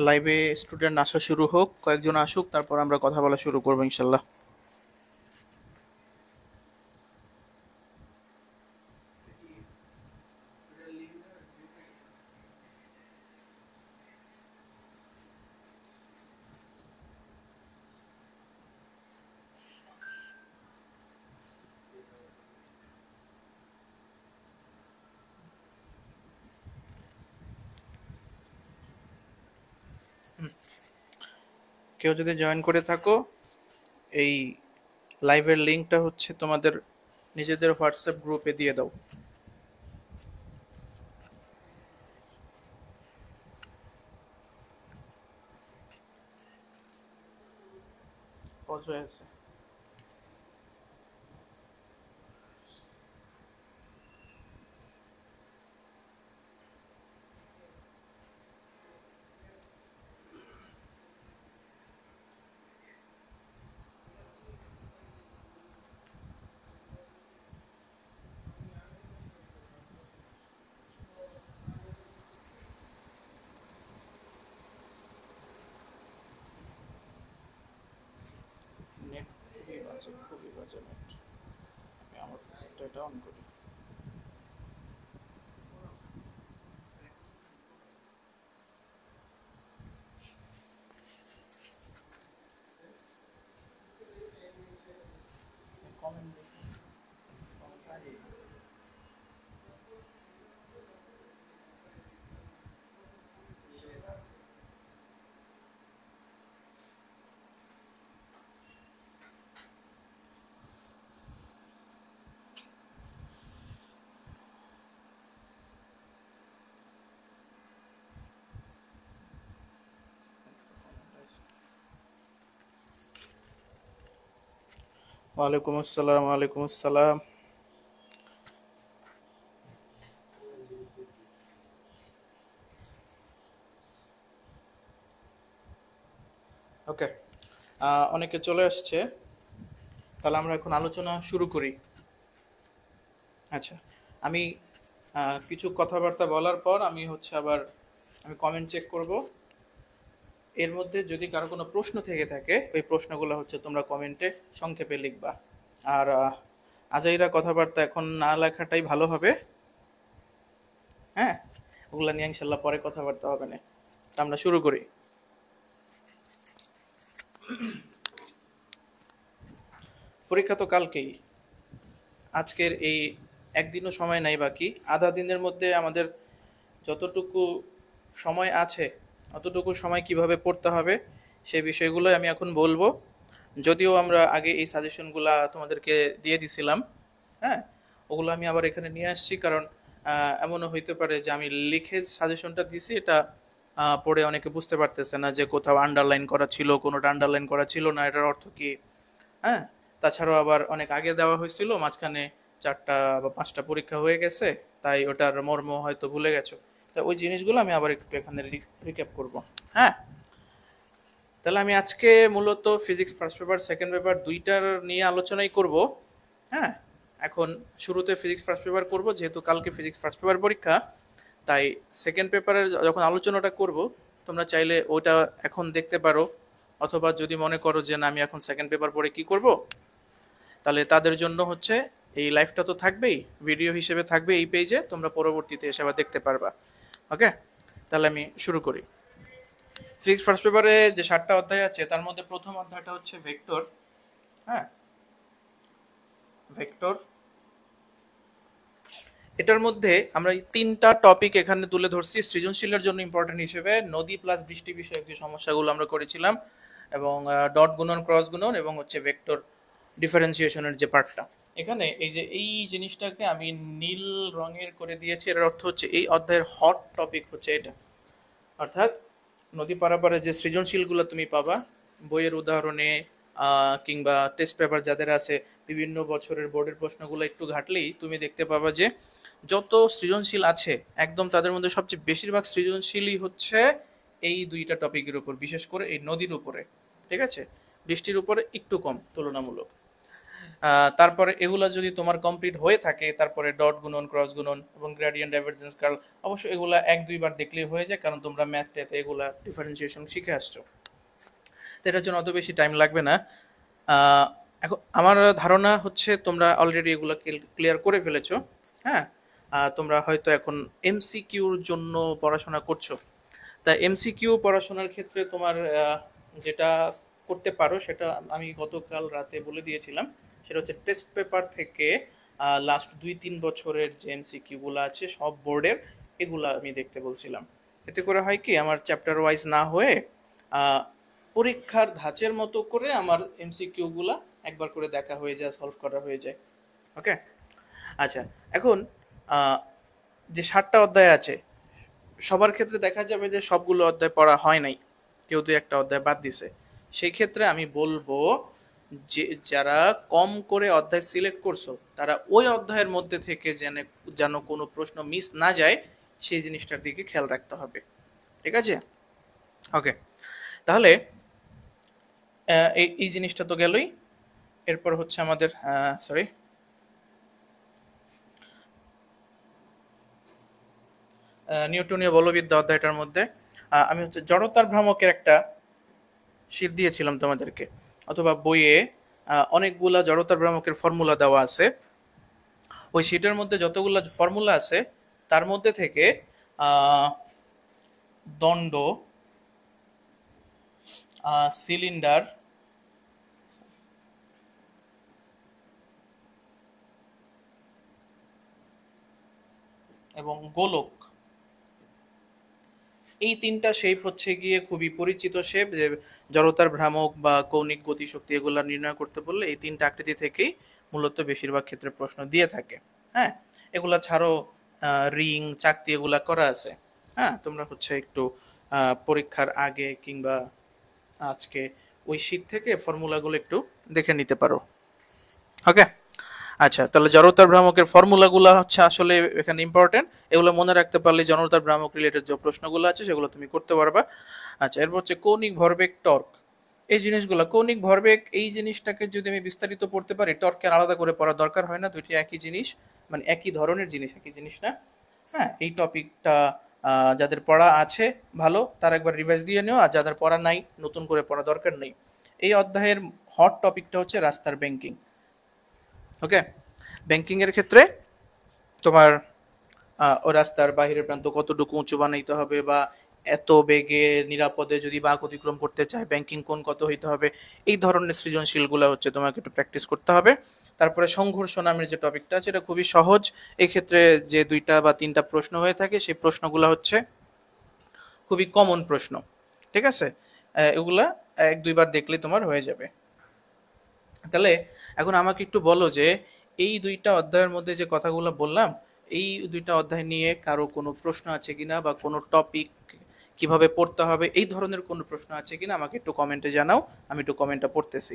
লাইভে স্টুডেন্ট আসা শুরু হোক, কয়েকজন আসুক, তারপর আমরা কথা বলা শুরু করবো ইনশাল্লাহ। কেউ যদি জয়েন করে থাকো, এই লাইভের লিঙ্কটা হচ্ছে তোমাদের নিজেদের হোয়াটসঅ্যাপ গ্রুপে দিয়ে দাও। পজ হয়ে আছে। নেট খুবই বাজে, খুবই বাজে নেট। আমি আমার ফোনটা এটা অন করি। কমেন্ট ওয়ালাইকুম আসসালাম, ওয়ালাইকুম আসসালাম। ওকে, অনেকে চলে আসছে, তাহলে আমরা এখন আলোচনা শুরু করি। আচ্ছা, আমি কিছু কথাবার্তা বলার পর আমি কমেন্ট চেক করব। এর মধ্যে যদি কারো কোনো প্রশ্ন থেকে থাকে, ওই প্রশ্নগুলো হচ্ছে তোমরা কমেন্টে সংক্ষেপে লিখবা। আর আজাইরা কথাবার্তা এখন না লেখাটাই ভালো হবে। হ্যাঁ, ওগুলা নিয়ে ইনশাল্লাহ পরে কথাবার্তা হবে না। তা আমরা শুরু করি। পরীক্ষা তো কালকেই, আজকের এই একদিনও সময় নাই বাকি। আধা দিনের মধ্যে আমাদের যতটুকু সময় আছে, অতটুকু সময় কিভাবে পড়তে হবে সেই বিষয়গুলোই আমি এখন বলবো। যদিও আমরা আগে এই সাজেশনগুলা তোমাদেরকে দিয়ে দিছিলাম, হ্যাঁ, ওগুলো আমি আবার এখানে নিয়ে আসছি, কারণ এমনও হইতে পারে যে আমি লিখে সাজেশনটা দিছি, এটা পড়ে অনেকে বুঝতে পারতেছে না যে কোথাও আন্ডারলাইন করা ছিল, কোনোটা আন্ডারলাইন করা ছিল না, এটার অর্থ কি। হ্যাঁ, তাছাড়াও আবার অনেক আগে দেওয়া হয়েছিল, মাঝখানে 4টা বা 5টা পরীক্ষা হয়ে গেছে, তাই ওটার মর্ম হয়তো ভুলে গেছো। তা ওই জিনিসগুলো আমি আবার একটু এখানে রিক্যাপ করব। হ্যাঁ, তাহলে আমি আজকে মূলত physics first paper second paper দুইটার নিয়ে আলোচনাই করব। হ্যাঁ, এখন শুরুতে ফিজিক্স ফার্স্ট পেপার করব, যেহেতু কালকে ফিজিক্স ফার্স্ট পেপার পরীক্ষা, তাই সেকেন্ড পেপারের যখন আলোচনাটা করব, তোমরা চাইলে ওটা এখন দেখতে পারো, অথবা যদি মনে করো যে না আমি এখন সেকেন্ড পেপার পড়ে কি করব, তাহলে তাদের জন্য হচ্ছে এই লাইভটা তো থাকবেই, ভিডিও হিসেবে থাকবে এই পেজে, তোমরা পরবর্তীতে এসে আবার দেখতে পারবা। ওকে, তাহলে আমি শুরু করি। ফিজিক্স ফার্স্ট পেপারে যে 7টা অধ্যায় আছে, তার মধ্যে প্রথম অধ্যায়টা হচ্ছে ভেক্টর। হ্যাঁ, ভেক্টর, এটার মধ্যে আমরা এই 3টা টপিক এখানে তুলে ধরছি সৃজনশীলের জন্য ইম্পর্টেন্ট হিসেবে। নদী প্লাস বৃষ্টি বিষয়ক যে সমস্যাগুলো আমরা করেছিলাম, এবং ডট গুণন, ক্রস গুণন, এবং হচ্ছে ভেক্টর ডিফারেন্সিয়েশনের যে পার্টটা। এখানে এই যে এই জিনিসটাকে আমি নীল রঙের করে দিয়েছি, এর অর্থ হচ্ছে এই অধ্যায়ের হট টপিক হচ্ছে এটা। অর্থাৎ নদী পারাপারে যে সৃজনশীলগুলো তুমি পাবা বইয়ের উদাহরণে, কিংবা টেস্ট পেপার যাদের আছে, বিভিন্ন বছরের বোর্ডের প্রশ্নগুলো একটু ঘাটলেই তুমি দেখতে পাবা যে যত সৃজনশীল আছে, একদম তাদের মধ্যে সবচেয়ে বেশিরভাগ সৃজনশীলই হচ্ছে এই দুইটা টপিকের উপর, বিশেষ করে এই নদীর উপরে। ঠিক আছে, বৃষ্টির উপরে একটু কম তুলনামূলক। তারপরে এগুলা যদি তোমার কমপ্লিট হয়ে থাকে, তারপরে ডট গুণন, ক্রস গুণন এবং গ্রেডিয়েন্ট, ডাইভারজেন্স, কার্ল, অবশ্যই এগুলা 1-2 বার দেখলেই হয়ে যায়, কারণ তোমরা ম্যাথটাতে এগুলা ডিফারেন্সিয়েশন শিখে আসছো। তো এটার জন্য অত বেশি টাইম লাগবে না। এখন আমার ধারণা হচ্ছে তোমরা অলরেডি এগুলো ক্লিয়ার করে ফেলেছো। হ্যাঁ, তোমরা হয়তো এখন এমসিকিউর জন্য পড়াশোনা করছো। তা এমসিকিউ পড়াশোনার ক্ষেত্রে তোমার যেটা করতে পারো সেটা আমি গতকাল রাতে বলে দিয়েছিলাম। সেটা হচ্ছে টেস্ট পেপার থেকে লাস্ট 2-3 বছরের যে এমসিকিউগুলো আছে সব বোর্ডের, এগুলা আমি দেখতে বলছিলাম। এতে করে হয় কি, আমার চ্যাপ্টার ওয়াইজ না হয়ে পরীক্ষার ধাঁচের মতো করে আমার এমসিকিউগুলা একবার করে দেখা হয়ে যায়, সলভ করা হয়ে যায়। ওকে, আচ্ছা। এখন যে 7টা অধ্যায় আছে, সবার ক্ষেত্রে দেখা যাবে যে সবগুলো অধ্যায় পড়া হয় নাই, কেউ 2-1টা অধ্যায় বাদ দিছে। সেই ক্ষেত্রে আমি বলবো যে যারা কম করে অধ্যায় সিলেক্ট করছো, তারা ওই অধ্যায়ের মধ্যে থেকে যেন কোনো প্রশ্ন মিস না যায়, সেই জিনিসটার দিকে খেয়াল রাখতে হবে। ঠিক আছে? ওকে, তাহলে এই জিনিসটা তো গেলই। এরপর হচ্ছে আমাদের নিউটনীয় বলবিদ্যা অধ্যায়টার মধ্যে আমি হচ্ছে জড়তার ভ্রামকের একটা শীট দিয়েছিলাম তোমাদেরকে, অথবা বইয়ে অনেকগুলা জড়তার ভ্রামকের ফর্মুলা দেওয়া আছে। ওই শীটের মধ্যে যতগুলো ফর্মুলা আছে তার মধ্যে থেকে দণ্ড, সিলিন্ডার এবং গোলক, এই 3টা শেপ হচ্ছে গিয়ে খুবই পরিচিত শেপ, যে জড়তার ভ্রামক বা কৌণিক গতিশক্তি এগুলা নির্ণয় করতে বললে এই 3টা আকৃতি থেকেই মূলত বেশিরভাগ ক্ষেত্রে প্রশ্ন দিয়ে থাকে। হ্যাঁ, এগুলা ছাড়াও রিং, চাকতি এগুলা করা আছে। হ্যাঁ, তোমরা হচ্ছে একটু পরীক্ষার আগে কিংবা আজকে ওই শীট থেকে ফর্মুলাগুলো একটু দেখে নিতে পারো। ওকে, আচ্ছা। তাহলে জড়তার ভ্রামকের ফর্মুলাগুলো হচ্ছে আসলে এখানে ইম্পর্টেন্ট, এগুলো মনে রাখতে পারলে জড়তার ভ্রামক রিলেটেড যে প্রশ্নগুলো আছে সেগুলো তুমি করতে পারবা। আচ্ছা, এরপর হচ্ছে কৌণিক ভরবেগ, টর্ক, এই জিনিসগুলো। কৌণিক ভরবেগ এই জিনিসটাকে যদি আমি বিস্তারিত পড়তে পারি, টর্ককে আলাদা করে পড়ার দরকার হয় না, দুইটি একই জিনিস, মানে একই ধরনের জিনিস, একই জিনিস না। হ্যাঁ, এই টপিকটা যাদের পড়া আছে ভালো, তার একবার রিভাইজ দিয়ে নিও, আর যাদের পড়া নাই নতুন করে পড়া দরকার নেই। এই অধ্যায়ের হট টপিকটা হচ্ছে রাস্তার ব্যাংকিং। ওকে, ব্যাংকিং এর ক্ষেত্রে তোমার ও রাস্তার বাহিরের প্রান্ত কতটুকু উঁচু বানাইতে হবে, বা এত বেগে নিরাপদে যদি বাঁক অতিক্রম করতে চায় ব্যাংকিং কোণ কত হইতে হবে, এই ধরনের সৃজনশীলগুলো হচ্ছে তোমাকে একটু প্র্যাকটিস করতে হবে। তারপরে সংঘর্ষ নামের যে টপিকটা আছে, এটা খুবই সহজ। এই ক্ষেত্রে যে 2টা বা 3টা প্রশ্ন হয়ে থাকে, সেই প্রশ্নগুলো হচ্ছে খুবই কমন প্রশ্ন। ঠিক আছে, এগুলা 1-2 বার দেখলে তোমার হয়ে যাবে। তাহলে এখন আমাকে একটু বলো যে এই 2টা অধ্যায়ের মধ্যে যে কথাগুলো বললাম, এই 2টা অধ্যায় নিয়ে কারো কোনো প্রশ্ন আছে কিনা, বা কোনো টপিক কিভাবে পড়তে হবে এই ধরনের কোনো প্রশ্ন আছে কিনা আমাকে একটু কমেন্টে জানাও, আমি একটু কমেন্টটা পড়তেছি।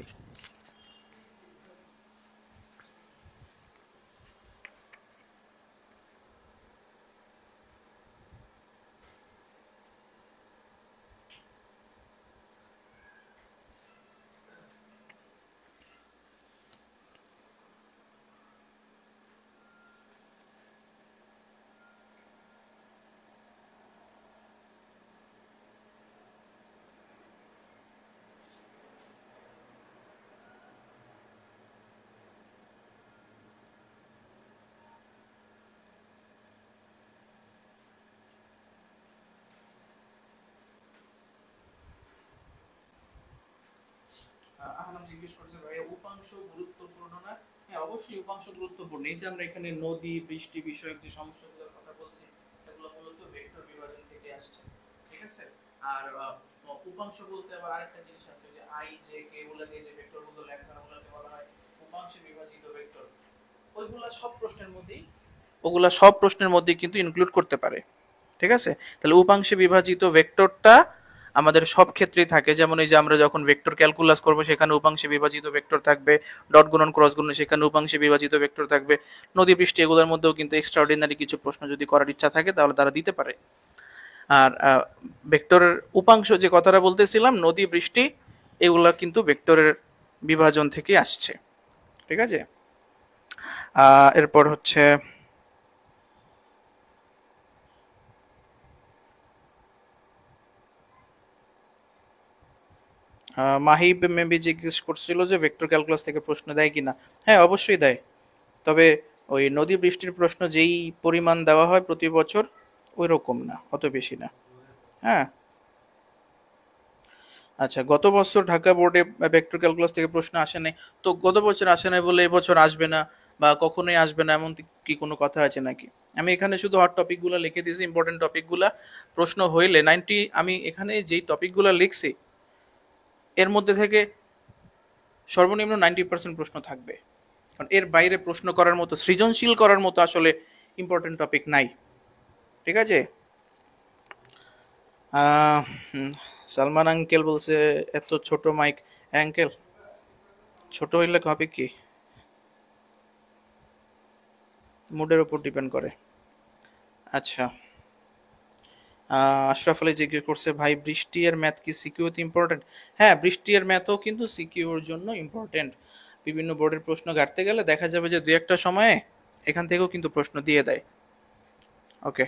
আহনাম জিজ্ঞেস করছে, ভাইয়া উপাংশ গুরুত্বপূর্ণ না? হ্যাঁ, অবশ্যই উপাংশ গুরুত্বপূর্ণ। এই যে আমরা এখানে নদী, বৃষ্টি বিষয়ক যে সমস্যাগুলোর কথা বলছি, এগুলো মূলত ভেক্টর বিভাজন থেকে আসছে। ঠিক আছে, আর উপাংশ বলতে আবার আরেকটা জিনিস আছে, যে আই জে কে এগুলো দিয়ে যে ভেক্টরগুলো লেখা হয় ওগুলোকে বলা হয় উপাংশে বিভাজিত ভেক্টর। ওগুলা সব প্রশ্নের মধ্যেই কিন্তু ইনক্লুড করতে পারে। ঠিক আছে, তাহলে উপাংশে বিভাজিত ভেক্টরটা আমাদের সব ক্ষেত্রেই থাকে। যেমন এই যে আমরা যখন ভেক্টর ক্যালকুলাস করব, সেখানে উপাংশে বিভাজিত ভেক্টর থাকবে, ডট গুণন, ক্রস গুণন, সেখানে উপাংশে বিভাজিত ভেক্টর থাকবে। নদী, বৃষ্টি এগুলোর মধ্যেও কিন্তু এক্সট্রাঅর্ডিনারি কিছু প্রশ্ন যদি করার ইচ্ছা থাকে তাহলে তারা দিতে পারে। আর ভেক্টরের উপাংশ যে কথাটা বলতেছিলাম, নদী, বৃষ্টি এগুলা কিন্তু ভেক্টরের বিভাজন থেকে আসছে। ঠিক আছে। এরপর হচ্ছে মাহিব মেবি জিজ্ঞেস করছিল যে ভেক্টর ক্যালকুলাস থেকে প্রশ্ন দেয় কিনা। হ্যাঁ, অবশ্যই দেয়, তবে ওই নদী বৃষ্টির প্রশ্ন যেই পরিমাণ দেওয়া হয় প্রতি বছর ওই রকম না, অত বেশি না। হ্যাঁ, আচ্ছা, গত বছর ঢাকা বোর্ডে ভেক্টর ক্যালকুলাস থেকে প্রশ্ন আসে নাই, তো গত বছর আসে নাই বলে এবছর আসবে না বা কখনোই আসবে না এমন কি কোনো কথা আছে নাকি? আমি এখানে শুধু হট টপিকগুলো লিখে দিয়েছি, ইম্পর্টেন্ট টপিকগুলা প্রশ্ন হইলে 90, আমি এখানে যেই টপিকগুলো লিখছি এর মধ্যে থেকে সর্বনিম্ন 90% প্রশ্ন থাকবে, কারণ এর বাইরে প্রশ্ন করার মতো, সৃজনশীল করার মতো আসলে ইম্পর্টেন্ট টপিক নাই। ঠিক আছে। আহ, সালমান আঙ্কেল বলছে এত ছোট মাইক। আঙ্কেল, ছোট হইলে হবে কি, মুডের উপর ডিপেন্ড করে। আচ্ছা, আশরাফ আলী জিজ্ঞেস করছে ভাই বৃষ্টি এর ম্যাথ কি সিকিউতে ইম্পর্টেন্ট? হ্যাঁ, বৃষ্টি এর ম্যাথও কিন্তু সিকিউর জন্য ইম্পর্টেন্ট। বিভিন্ন বোর্ডের প্রশ্ন ঘাটতে গেলে দেখা যাবে যে দুই একটা সময়ে এখান থেকেও কিন্তু প্রশ্ন দিয়ে দেয়। ওকে,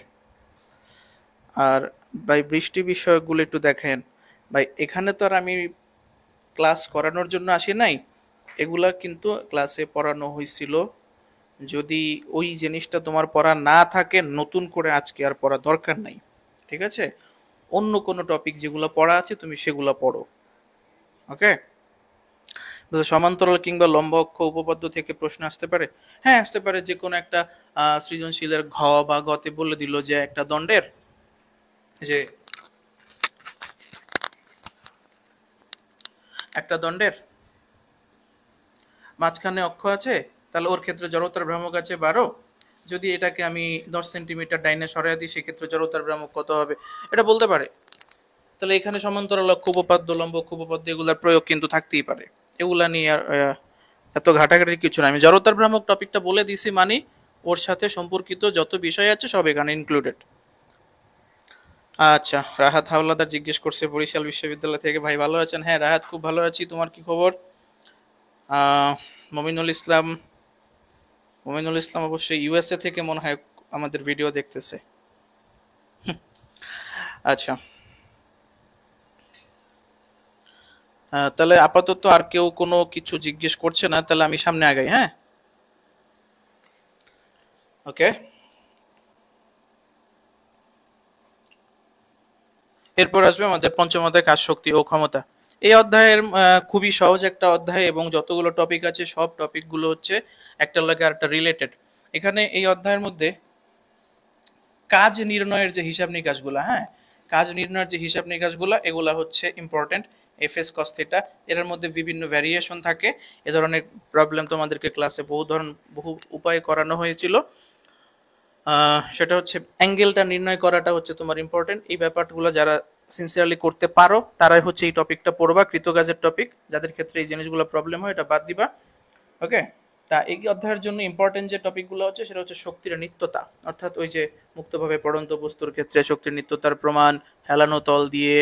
আর ভাই বৃষ্টি বিষয়গুলো একটু দেখেন ভাই, এখানে তো আর আমি ক্লাস করানোর জন্য আসি নাই, এগুলা কিন্তু ক্লাসে পড়ানো হয়েছিল। যদি ওই জিনিসটা তোমার পড়া না থাকে নতুন করে আজকে আর পড়া দরকার নাই। ঠিক আছে, অন্য কোনো টপিক যেগুলো পড়া আছে তুমি সেগুলো পড়ো। ওকে, সমান্তরাল কিংবা লম্ব অক্ষ উপপাদ্য থেকে প্রশ্ন আসতে পারে। হ্যাঁ, আসতে পারে। যে কোনো একটা সৃজনশীলের ঘ বা গতে বলে দিল যে একটা দণ্ডের, যে একটা দণ্ডের মাঝখানে অক্ষ আছে, তাহলে ওর ক্ষেত্রে জড়তার ভ্রামক আছে 12। যদি এটাকে আমি 10 সেন্টিমিটার ডাইনে সরাই দিই সেক্ষেত্রে জড়তার ভ্রামক কত হবে, এটা বলতে পারে। তাহলে এখানে সমান্তরাল অক্ষ উপপাদ্য, লম্ব অক্ষ উপপাদ্য এগুলার প্রয়োগ কিন্তু থাকতেই পারে। এগুলা নিয়ে আর এত ঘাটাঘাটির কিছু না। আমি জড়তার ভ্রামক টপিকটা বলে দিছি, মানে ওর সাথে সম্পর্কিত যত বিষয় আছে সব এখানে ইনক্লুডেড। আচ্ছা, রাহাত হাওলাদার জিজ্ঞেস করছে বরিশাল বিশ্ববিদ্যালয় থেকে, ভাই ভালো আছেন? হ্যাঁ রাহাত, খুব ভালো আছি, তোমার কি খবর? মমিনুল ইসলাম, মমিনুল ইসলাম অবশ্যই ইউএসএ থেকে মনে হয় আমাদের ভিডিও দেখতেছে। আচ্ছা, তাহলে আপাতত আর কেউ কোনো কিছু জিজ্ঞেস করছে না, তাহলে আমি সামনে আগাই। হ্যাঁ, ওকে। এরপর আসবে আমাদের পঞ্চম অধ্যায়, কাজ শক্তি ও ক্ষমতা। এই অধ্যায়ের খুবই সহজ একটা অধ্যায়, এবং যতগুলো টপিক আছে সব টপিকগুলো হচ্ছে একটার লাগে আরেকটা রিলেটেড। এখানে এই অধ্যায়ের মধ্যে কাজ নির্ণয়ের যে হিসাব নিকাশগুলা, হ্যাঁ, কাজ নির্ণয়ের যে হিসাব নিকাশগুলা এগুলা হচ্ছে ইম্পর্টেন্ট। এফএস কস থিটা, এর মধ্যে বিভিন্ন ভ্যারিয়েশন থাকে। এ ধরনের প্রবলেম তোমাদেরকে ক্লাসে বহু উপায়ে করানো হয়েছিল। সেটা হচ্ছে অ্যাঙ্গেলটা নির্ণয় করাটা হচ্ছে তোমার ইম্পর্টেন্ট। এই ব্যাপারগুলো যারা সিনসিয়ারলি করতে পারো তারাই হচ্ছে এই টপিকটা পড়বা, কৃতকাজের টপিক। যাদের ক্ষেত্রে এই জিনিসগুলো প্রবলেম হয় এটা বাদ দিবা। ওকে, তা এই অধ্যায়ের জন্য ইম্পর্টেন্ট যে টপিকগুলো হচ্ছে সেটা হচ্ছে শক্তির নিত্যতা, অর্থাৎ ওই যে মুক্তভাবে পড়ন্ত বস্তুর ক্ষেত্রে শক্তির নিত্যতার প্রমাণ, হেলানো তল দিয়ে,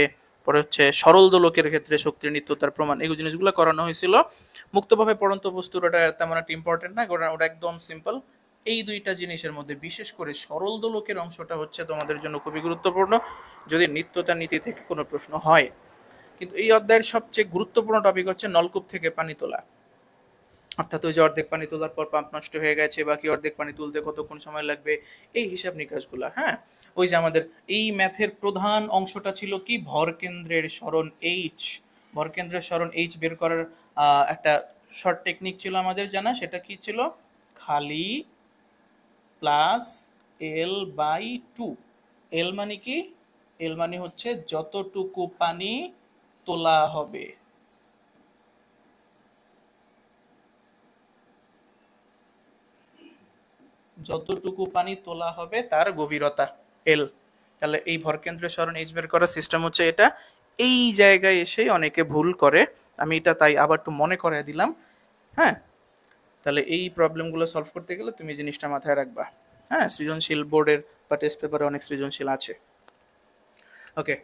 পরে হচ্ছে সরল দোলকের ক্ষেত্রে শক্তির নিত্যতার প্রমাণ, এই জিনিসগুলো করানো হয়েছিল। মুক্তভাবে পড়ন্ত বস্তুর ওটা তেমন একটা ইম্পর্টেন্ট না, ওটা একদম সিম্পল। এই দুইটা জিনিসের মধ্যে বিশেষ করে সরল দোলকের অংশটা হচ্ছে তোমাদের জন্য খুবই গুরুত্বপূর্ণ যদি নিত্যতা নীতি থেকে কোনো প্রশ্ন হয়। কিন্তু এই অধ্যায়ের সবচেয়ে গুরুত্বপূর্ণ টপিক হচ্ছে নলকূপ থেকে পানি তোলা, অর্থাৎ ওই যে অর্ধেক পানি তোলার পর পাম্প নষ্ট হয়ে গেছে, বাকি অর্ধেক পানি তুলতে কতক্ষণ সময় লাগবে, এই হিসাব নিকাশগুলা। হ্যাঁ, ওই যে আমাদের এই ম্যাথের প্রধান অংশটা ছিল কি, ভরকেন্দ্রের সরণ এইচ। ভরকেন্দ্রের সরণ এইচ বের করার একটা শর্ট টেকনিক ছিল আমাদের জানা, সেটা কি ছিল, খালি প্লাস L/2। এল মানে কি, এল মানে হচ্ছে যতটুকু পানি তোলা হবে, যতটুকু পানি তোলা হবে তার গভীরতা এল। তাহলে এই ভরকেন্দ্রের সরণ এইচ বের করার সিস্টেম হচ্ছে এটা। এই জায়গায় এসে অনেকে ভুল করে, আমি এটা তাই আবার একটু মনে করিয়ে দিলাম। হ্যাঁ, তাহলে এই প্রবলেমগুলো সলভ করতে গেলে তুমি জিনিসটা মাথায় রাখবা। হ্যাঁ, সৃজনশীল বোর্ডের বা টেস্ট পেপারে অনেক সৃজনশীল আছে। ওকে,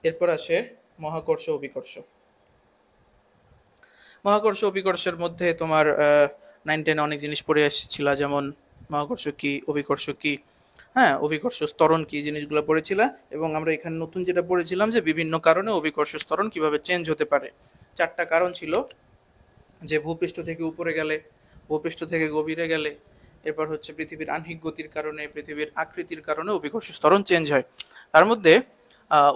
এরপর আসে মহাকর্ষ অভিকর্ষ। মহাকর্ষ অভিকর্ষের মধ্যে তোমার 9-10 অনেক জিনিস পড়ে এসেছিল, যেমন মহাকর্ষ কি, অভিকর্ষ কি, হ্যাঁ অভিকর্ষ স্তরণ কি, জিনিসগুলো পড়েছিলাম। এবং আমরা এখানে নতুন যেটা পড়েছিলাম যে বিভিন্ন কারণে অভিকর্ষ স্তরণ কিভাবে চেঞ্জ হতে পারে। 4টা কারণ ছিল, যে ভূপৃষ্ঠ থেকে উপরে গেলে, ভূপৃষ্ঠ থেকে গভীরে গেলে, এরপর হচ্ছে পৃথিবীর আহ্নিক গতির কারণে, পৃথিবীর আকৃতির কারণে অভিকর্ষ স্তরণ চেঞ্জ হয়। তার মধ্যে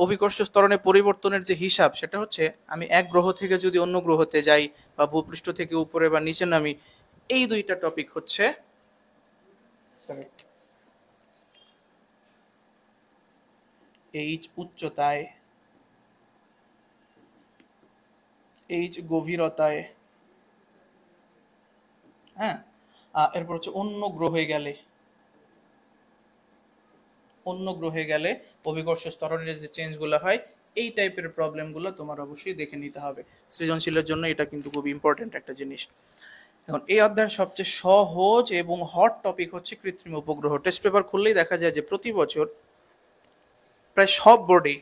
অভিকর্ষ স্তরণের পরিবর্তনের যে হিসাব, সেটা হচ্ছে আমি এক গ্রহ থেকে যদি অন্য গ্রহতে যাই, বা ভূপৃষ্ঠ থেকে উপরে বা নিচে নামি, এই দুইটা টপিক হচ্ছে এইচ উচ্চতায়, এইচ গভীরতায়, হ্যাঁ এরপর হচ্ছে অন্য গ্রহে গেলে, অন্য গ্রহে গেলে অভিকর্ষ স্তরণের যে চেঞ্জগুলো হয়, এই টাইপের প্রবলেমগুলো তোমার অবশ্যই দেখে নিতে হবে। সৃজনশীলের জন্য এটা কিন্তু খুব ইম্পর্টেন্ট একটা জিনিস। এখন এই অধ্যায়ের সবচেয়ে সহজ এবং হট টপিক হচ্ছে কৃত্রিম উপগ্রহ। টেস্ট পেপার খুললেই দেখা যায় যে প্রতি বছর প্রায় সব বোর্ডেই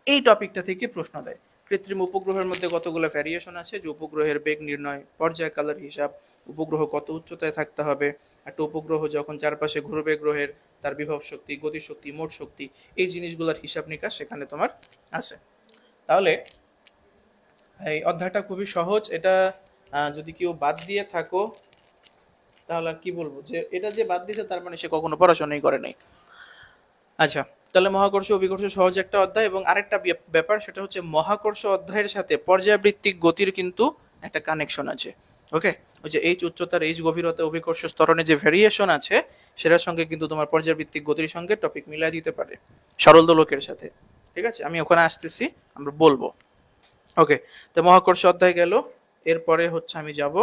এই টপিকটা থেকে প্রশ্ন দেয়। কৃত্রিম উপগ্রহের মধ্যে কতগুলো ভ্যারিয়েশন আছে, যে উপগ্রহের বেগ নির্ণয়, পর্যায়কালের হিসাব, উপগ্রহ কত উচ্চতায় থাকতে হবে, একটা উপগ্রহ যখন চারপাশে ঘুরবে গ্রহের, তার বিভব শক্তি, গতিশক্তি, মোট শক্তি, এই জিনিসগুলোর হিসাব নিকাশ সেখানে তোমার আছে। তাহলে এই অধ্যায়টা খুবই সহজ। এটা যদি কেউ বাদ দিয়ে থাকো, তাহলে আর কি বলবো, যে এটা যে বাদ দিয়েছে তার মানে সে কখনো পড়াশোনাই করে নাই। আচ্ছা, তাহলে মহাকর্ষ অভিকর্ষ সহজ একটা অধ্যায়। এবং আরেকটা ব্যাপার, সেটা হচ্ছে মহাকর্ষ অধ্যায়ের সাথে পর্যাবৃত্তিক গতির কিন্তু একটা কানেকশন আছে। ওকে, ওই যে এইচ উচ্চতার, এইচ গভীরতা, অভিকর্ষ স্তরণে যে ভেরিয়েশন আছে, সেটার সঙ্গে কিন্তু তোমার পর্যাবৃত্তিক গতির সঙ্গে টপিক মিলাই দিতে পারে, সরল দোলকের সাথে। ঠিক আছে, আমি ওখানে আসতেছি, আমরা বলবো। ওকে, তো মহাকর্ষ অধ্যায় গেল। এরপরে হচ্ছে আমি যাব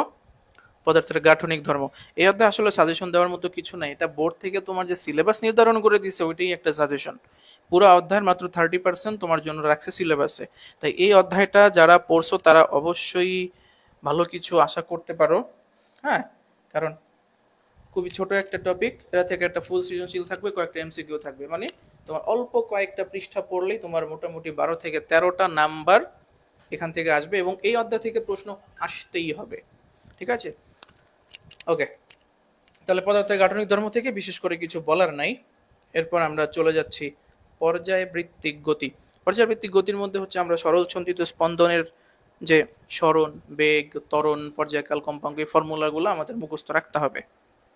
পদার্থের গাঠনিক ধর্ম। এই অধ্যায়ে আসলে সাজেশন দেওয়ার মতো কিছু নাই, এটা বোর্ড থেকে তোমার যে সিলেবাস নির্ধারণ করে দিচ্ছে ওইটাই একটা সাজেশন। পুরো অধ্যায়ের মাত্র 30% তোমার জন্য রাখছে সিলেবাসে। তাই এই অধ্যায়টা যারা পড়ছো তারা অবশ্যই ভালো কিছু আশা করতে পারো। হ্যাঁ, কারণ খুবই ছোট একটা টপিক, এটা থেকে একটা ফুল সৃজনশীল থাকবে, কয়েকটা এমসিকিউ থাকবে, মানে তোমার অল্প কয়েকটা পৃষ্ঠা পড়লেই তোমার মোটামুটি 12 থেকে 13টা নাম্বার এখান থেকে আসবে, এবং এই অধ্যায় থেকে প্রশ্ন আসতেই হবে। ঠিক আছে, ওকে। তাহলে পদার্থের গাঠনিক ধর্ম থেকে বিশেষ করে কিছু বলার নাই। এরপর আমরা চলে যাচ্ছি পর্যায়বৃত্তিক গতি। পর্যায়বৃত্তিক গতির মধ্যে হচ্ছে আমরা সরল সঞ্চিত স্পন্দনের যে সরণ, বেগ, ত্বরণ, পর্যায়কাল, কম্পাঙ্ক, এই ফর্মুলাগুলো আমাদের মুখস্থ রাখতে হবে।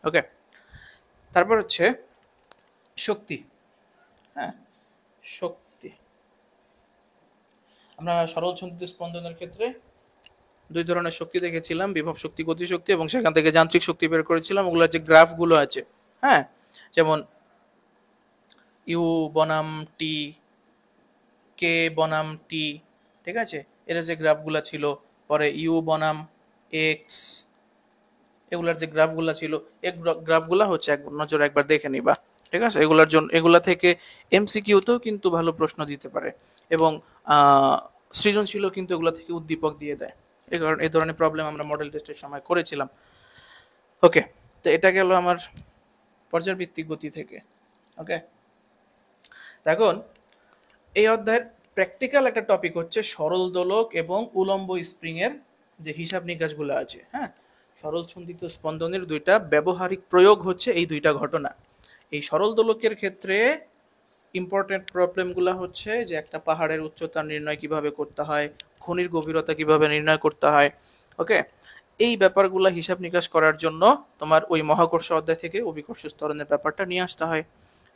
ওকে, তারপর হচ্ছে শক্তি। হ্যাঁ, শক্তি আমরা সরল সঞ্চিত স্পন্দনের ক্ষেত্রে দুই ধরনের শক্তি দেখেছিলাম, বিভব শক্তি, গতি শক্তি, এবং সেখান থেকে যান্ত্রিক শক্তি বের করেছিলাম। ওগুলোর যে গ্রাফগুলো আছে, হ্যাঁ, যেমন ইউ বনাম টি, কে বনাম টি, ঠিক আছে, এর যে গ্রাফগুলো ছিল, পরে ইউ বনাম এক্স, এগুলার যে গ্রাফগুলো ছিল, এই গ্রাফগুলো হচ্ছে এক নজর একবার দেখে নিবা। ঠিক আছে, এগুলার জন্য, এগুলা থেকে এমসিকিউতেও কিন্তু ভালো প্রশ্ন দিতে পারে, এবং সৃজনশীলও কিন্তু এগুলো থেকে উদ্দীপক দিয়ে দেয়। এই কারণে এই ধরনের প্রবলেম আমরা মডেল টেস্টের সময় করেছিলাম। ওকে, তো এটা গেল আমার পর্যায়বৃত্তিক গতি থেকে। ওকে, এখন এই অধ্যায়ের প্র্যাকটিক্যাল একটা টপিক হচ্ছে সরল দোলক এবং উলম্ব স্প্রিং এর যে হিসাব নিকাশগুলো আছে। হ্যাঁ, সরল সঞ্চিত স্পন্দনের দুইটা ব্যবহারিক প্রয়োগ হচ্ছে এই দুইটা ঘটনা। এই সরল দোলকের ক্ষেত্রে ইম্পর্টেন্ট প্রবলেমগুলো হচ্ছে যে একটা পাহাড়ের উচ্চতা নির্ণয় কিভাবে করতে হয়, খনির গভীরতা কিভাবে নির্ণয় করতে হয়। ওকে, এই ব্যাপারগুলো হিসাব নিকাশ করার জন্য তোমার ওই মহাকর্ষ অধ্যায় থেকে অভিকর্ষ স্তরণের ব্যাপারটা নিয়ে আসতে হয়।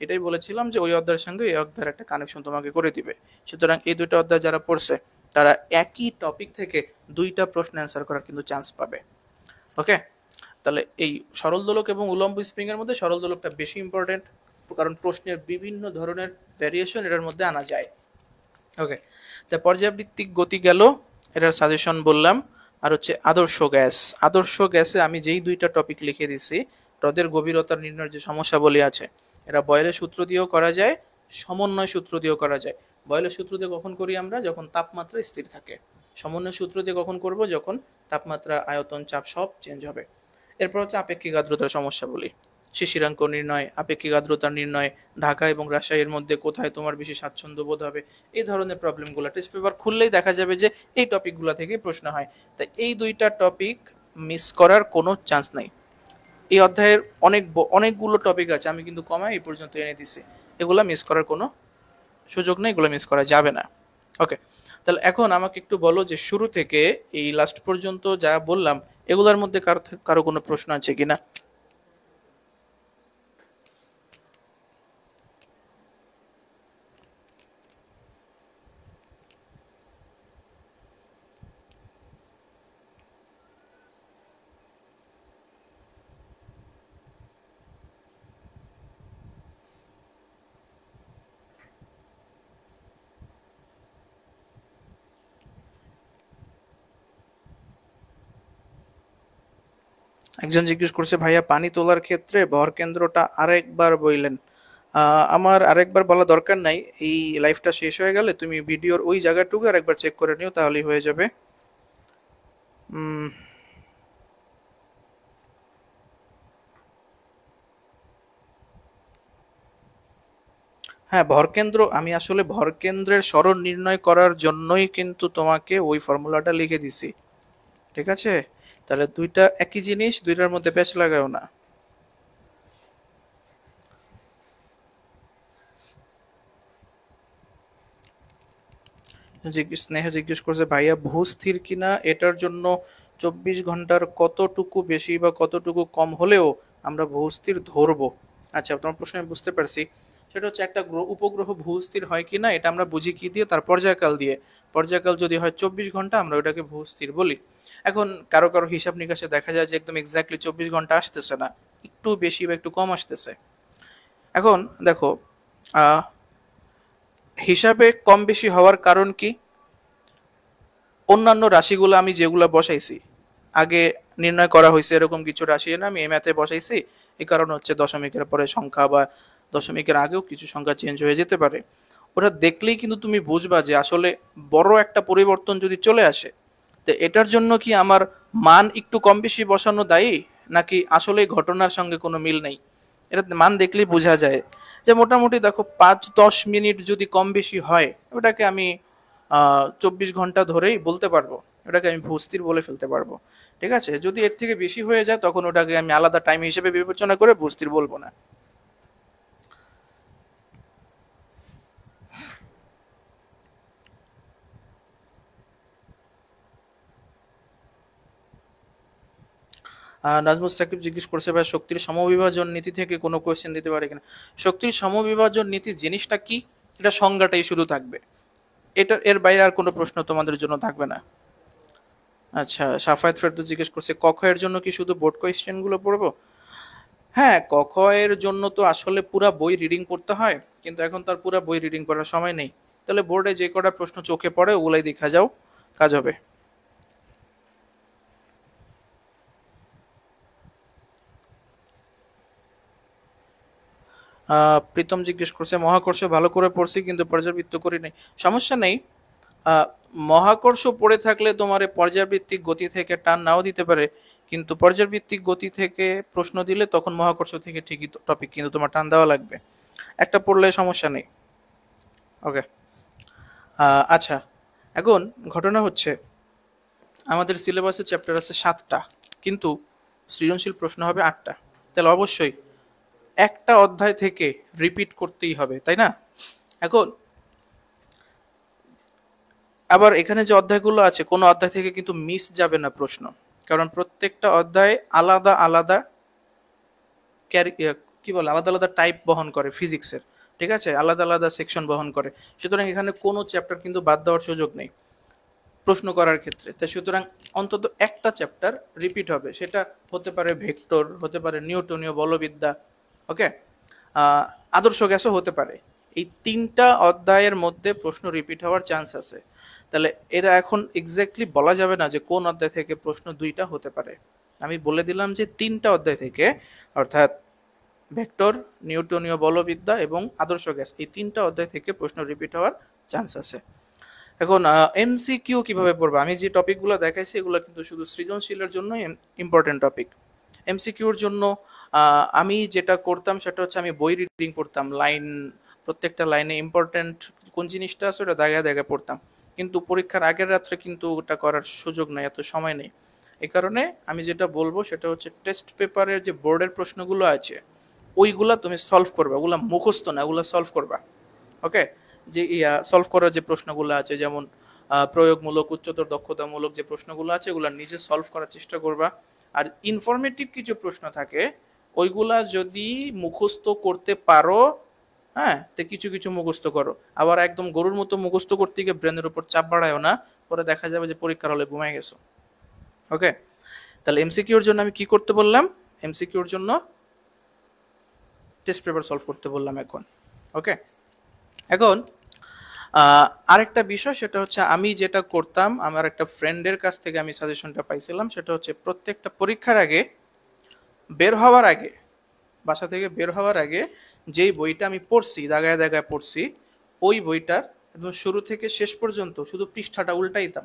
এটাই বলেছিলাম যে ওই অধ্যায়ের সঙ্গে এই অধ্যায়ের একটা কানেকশন তোমাকে করে দিবে। সুতরাং এই দুইটা অধ্যায় যারা পড়ছে তারা একই টপিক থেকে দুইটা প্রশ্ন অ্যান্সার করার কিন্তু চান্স পাবে। ওকে, তাহলে এই সরল দোলক এবং উলম্ব স্প্রিং এর মধ্যে সরল দোলকটা বেশি ইম্পর্টেন্ট, কারণ প্রশ্নের বিভিন্ন ধরনের ভ্যারিয়েশন এটার মধ্যে আনা যায়। ওকে, তা পর্যাবৃত্তিক গতি গেল, এটার সাজেশন বললাম। আর হচ্ছে আদর্শ গ্যাস। আদর্শ গ্যাসে আমি যেই দুইটা টপিক লিখে দিছি, হ্রদের গভীরতা নির্ণয়ের যে সমস্যাবলী আছে, এটা বয়েলের সূত্র দিয়েও করা যায়, সমন্বয় সূত্র দিয়েও করা যায়। বয়েলের সূত্র দিয়ে কখন করি আমরা? যখন তাপমাত্রা স্থির থাকে। সমন্বয় সূত্র দিয়ে কখন করব? যখন তাপমাত্রা, আয়তন, চাপ সব চেঞ্জ হবে। এরপর হচ্ছে আপেক্ষিক আর্দ্রতার সমস্যাবলী, শিশিরাঙ্ক নির্ণয়, আপেক্ষিক আর্দ্রতা নির্ণয়, ঢাকা এবং রাজশাহীর মধ্যে কোথায় তোমার বেশি স্বাচ্ছন্দ্য বোধ হবে, এই ধরনের প্রবলেমগুলো টেস্ট পেপার খুললেই দেখা যাবে যে এই টপিকগুলো থেকে প্রশ্ন হয়। তাই এই দুইটা টপিক মিস করার কোনো চান্স নাই। এই অধ্যায়ের অনেকগুলো টপিক আছে, আমি কিন্তু কমায় এই পর্যন্ত এনে দিছি। এগুলা মিস করার কোনো সুযোগ নেই, এগুলো মিস করা যাবে না। ওকে, তাহলে এখন আমাকে একটু বলো যে শুরু থেকে এই লাস্ট পর্যন্ত যা বললাম এগুলোর মধ্যে কারো কারো কোনো প্রশ্ন আছে কিনা? একজন জিজ্ঞেস করছে, ভাইয়া পানি তোলার ক্ষেত্রে ভর কেন্দ্রটা আরেকবার বললেন। আমার আরেকবার বলা দরকার নাই, এই লাইফটা শেষ হয়ে গেলে তুমি ভিডিওর ওই জায়গাটুকু আরেকবার চেক করে নিও, তাহলেই হয়ে যাবে। উম, হ্যাঁ, ভরকেন্দ্র, আমি আসলে ভরকেন্দ্রের সরণ নির্ণয় করার জন্যই কিন্তু তোমাকে ওই ফর্মুলাটা লিখে দিছি। ঠিক আছে, তাহলে দুইটা একই জিনিস, দুইটার মধ্যে প্যাচ লাগাও না। স্নেহ জিজ্ঞেস করছে, ভাইয়া ভূ স্থির কিনা এটার জন্য 24 ঘন্টার কতটুকু বেশি বা কতটুকু কম হলেও আমরা ভূ স্থির ধরবো? আচ্ছা, তোমার প্রশ্ন আমি বুঝতে পারছি। সেটা হচ্ছে একটা উপগ্রহ ভূ স্থির হয় কিনা এটা আমরা বুঝি কি দিয়ে, তার পর্যায়কাল দিয়ে। পর্যায়কাল যদি হয় 24 ঘন্টা, আমরা ওটাকে ভূ স্থির বলি। এখন কারো কারো হিসাব নিকাশে দেখা যায় যে একদম এক্স্যাক্টলি 24 ঘন্টা আসতেছে না, একটু বেশি বা একটু কম আসতেছে। এখন দেখো, আহ হিসাবে কম বেশি হওয়ার কারণ কি? অন্যান্য রাশিগুলো আমি যেগুলো বসাইছি, আগে নির্ণয় করা হয়েছে এরকম কিছু রাশি না আমি এই ম্যাথে বসাইছি। এই কারণ হচ্ছে দশমিকের পরে সংখ্যা বা দশমিকের আগেও কিছু সংখ্যা চেঞ্জ হয়ে যেতে পারে। ওটা দেখলেই কিন্তু তুমি বুঝবা যে আসলে বড় একটা পরিবর্তন যদি চলে আসে, তো এটার জন্য কি আমার মান একটু কম বেশি বসানো দায়ী, নাকি আসলে ঘটনার সঙ্গে কোনো মিল নেই? এটা মান দেখলেই বোঝা যায়। যে মোটামুটি দেখো 5-10 মিনিট যদি কম বেশি হয়, ওটাকে আমি 24 ঘন্টা ধরেই বলতে পারবো, ওটাকে আমি ভূস্থির বলে ফেলতে পারবো। ঠিক আছে, যদি এর থেকে বেশি হয়ে যায় তখন ওটাকে আমি আলাদা টাইম হিসেবে বিবেচনা করে ভূস্থির বলবো না। নাজমুস সাকিব জিজ্ঞেস করছে, ভাই শক্তির সমবিভাজন নীতি থেকে কোনো কোয়েশ্চেন দিতে পারে কিনা? শক্তির সমবিভাজন নীতি জিনিসটা কি, এটা সংজ্ঞাটাই শুধু থাকবে, এটা এর বাইরে আর কোনো প্রশ্ন তোমাদের জন্য থাকবে না। আচ্ছা, সাফায়েত ফেরদৌস জিজ্ঞেস করছে, ক খ এর জন্য কি শুধু বোর্ড কোয়েশ্চেন গুলো পড়বো? হ্যাঁ, ক খ এর জন্য তো আসলে পুরা বই রিডিং করতে হয়, কিন্তু এখন তার পুরা বই রিডিং করার সময় নেই। তাহলে বোর্ডে যে কটা প্রশ্ন চোখে পড়ে ওগুলাই দেখা যাও, কাজ হবে। প্রীতম জিজ্ঞেস করছে, মহাকর্ষ ভালো করে পড়ছি কিন্তু পর্যাবৃত্ত করি নাই। সমস্যা নেই। আহ, মহাকর্ষ পড়ে থাকলে তোমার পর্যাবৃত্তিক গতি থেকে টান নাও দিতে পারে, কিন্তু পর্যাবৃত্তিক গতি থেকে প্রশ্ন দিলে তখন মহাকর্ষ থেকে ঠিকই টপিক কিন্তু তোমার টান দেওয়া লাগবে। একটা পড়লে সমস্যা নেই। ওকে, আচ্ছা, এখন ঘটনা হচ্ছে আমাদের সিলেবাসে চ্যাপ্টার আছে 7টা, কিন্তু সৃজনশীল প্রশ্ন হবে 8টা। তাহলে অবশ্যই একটা অধ্যায় থেকে রিপিট করতেই হবে, তাই না? এখন আবার এখানে যে অধ্যায়গুলো আছে, কোনো অধ্যায় থেকে কিন্তু মিস যাবে না প্রশ্ন, কারণ প্রত্যেকটা অধ্যায় আলাদা আলাদা কি বলে, আলাদা আলাদা টাইপ বহন করে ফিজিক্সের। ঠিক আছে, আলাদা আলাদা সেকশন বহন করে। সুতরাং এখানে কোনো চ্যাপ্টার কিন্তু বাদ দেওয়ার সুযোগ নেই প্রশ্ন করার ক্ষেত্রে। তাই সুতরাং অন্তত একটা চ্যাপ্টার রিপিট হবে, সেটা হতে পারে ভেক্টর, হতে পারে নিউটনীয় বলবিদ্যা, ওকে, আদর্শ গ্যাসও হতে পারে। এই 3টা অধ্যায়ের মধ্যে প্রশ্ন রিপিট হওয়ার চান্স আছে। তাহলে এরা এখন এক্স্যাক্টলি বলা যাবে না যে কোন অধ্যায় থেকে প্রশ্ন 2টা হতে পারে। আমি বলে দিলাম যে 3টা অধ্যায় থেকে, অর্থাৎ ভেক্টর, নিউটনীয় বলবিদ্যা এবং আদর্শ গ্যাস, এই 3টা অধ্যায় থেকে প্রশ্ন রিপিট হওয়ার চান্স আছে। এখন এমসিকিউ কিভাবে পড়বে? আমি যে টপিকগুলো দেখাইছি এগুলো কিন্তু শুধু সৃজনশীলের জন্য ইম্পর্টেন্ট টপিক। এমসিকিউর জন্য আমি যেটা করতাম সেটা হচ্ছে আমি বই রিডিং করতাম, লাইন, প্রত্যেকটা লাইনে ইম্পর্টেন্ট কোন জিনিসটা আছে ওটা দাগায় দাগায় পড়তাম। কিন্তু পরীক্ষার আগের রাত্রে কিন্তু ওটা করার সুযোগ নেই, এত সময় নেই। এই কারণে আমি যেটা বলবো সেটা হচ্ছে টেস্ট পেপারের যে বোর্ডের প্রশ্নগুলো আছে ওইগুলা তুমি সলভ করবা, ওগুলা মুখস্থ না, ওগুলা সলভ করবা। ওকে, যে সলভ করার যে প্রশ্নগুলো আছে, যেমন প্রয়োগমূলক, উচ্চতর দক্ষতামূলক যে প্রশ্নগুলো আছে ওগুলো নিজে সলভ করার চেষ্টা করবা। আর ইনফরমেটিভ কিছু প্রশ্ন থাকে ওইগুলা যদি মুখস্থ করতে পারো, হ্যাঁ, তো কিছু কিছু মুখস্থ করো। আবার একদম গরুর মতো মুখস্থ করতে গিয়ে ব্রেনের উপর চাপ বাড়ায়ও না, পরে দেখা যাবে যে পরীক্ষার হলে ঘুমায় গেছো। ওকে, তাহলে এমসিকিউর জন্য আমি কি করতে বললাম? এমসিকিউর জন্য টেস্ট পেপার সলভ করতে বললাম এখন। ওকে, এখন আরেকটা বিষয় সেটা হচ্ছে আমি যেটা করতাম, আমার একটা ফ্রেন্ডের কাছ থেকে আমি সাজেশনটা পাইছিলাম, সেটা হচ্ছে প্রত্যেকটা পরীক্ষার আগে, বের হওয়ার আগে, বাসা থেকে বের হওয়ার আগে যেই বইটা আমি পড়ছি, দাগায় দাগায় পড়ছি, ওই বইটার একদম শুরু থেকে শেষ পর্যন্ত শুধু পৃষ্ঠাটা উল্টাইতাম,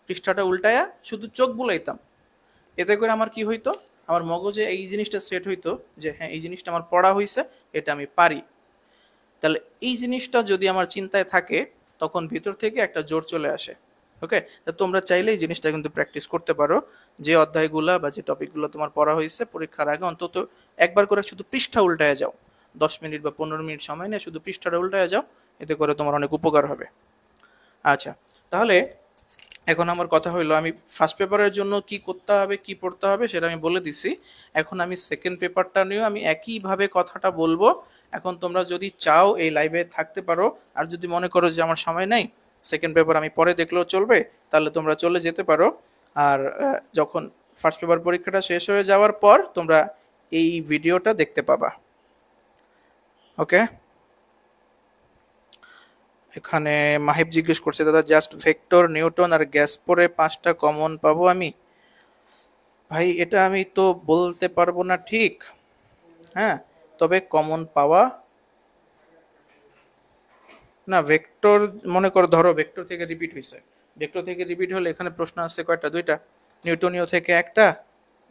পৃষ্ঠাটা উল্টায়া শুধু চোখ বুলাইতাম। এতে করে আমার কি হইতো, আমার মগজে এই জিনিসটা সেট হইতো যে হ্যাঁ এই জিনিসটা আমার পড়া হয়েছে, এটা আমি পারি। তাহলে এই জিনিসটা যদি আমার চিন্তায় থাকে তখন ভিতর থেকে একটা জোর চলে আসে। ওকে, তা তোমরা চাইলে এই জিনিসটা কিন্তু প্র্যাকটিস করতে পারো, যে অধ্যায়গুলা বা যে টপিকগুলো তোমার পড়া হয়েছে পরীক্ষার আগে অন্তত একবার করে শুধু পৃষ্ঠা উল্টায় যাও, 10 মিনিট বা 15 মিনিট সময় নিয়ে শুধু পৃষ্ঠাটা উল্টায় যাও, এতে করে তোমার অনেক উপকার হবে। আচ্ছা, তাহলে এখন আমার কথা হইলো আমি ফার্স্ট পেপারের জন্য কি করতে হবে, কি পড়তে হবে সেটা আমি বলে দিছি। এখন আমি সেকেন্ড পেপারটা নিয়েও আমি একইভাবে কথাটা বলবো। এখন তোমরা যদি চাও এই লাইভে থাকতে পারো, আর যদি মনে করো যে আমার সময় নাই, সেকেন্ড পেপার আমি পরে দেখলেও চলবে, তাহলে তোমরা চলে যেতে পারো। আর যখন ফার্স্ট পেপার পরীক্ষাটা শেষ হয়ে যাওয়ার পর তোমরা এই ভিডিওটা দেখতে পাবা। ওকে, এখানে মাহিব জিজ্ঞেস করছে, দাদা জাস্ট ভেক্টর, নিউটন আর গ্যাস পরে 5টা কমন পাবো আমি? ভাই এটা আমি তো বলতে পারবো না ঠিক, হ্যাঁ, তবে কমন পাওয়া না। ভেক্টর মনে করো, ধরো ভেক্টর থেকে রিপিট হয়েছে, ভেক্টর থেকে রিপিট হলে এখানে প্রশ্ন আছে কয়টা? 2টা। নিউটনীয় থেকে একটা,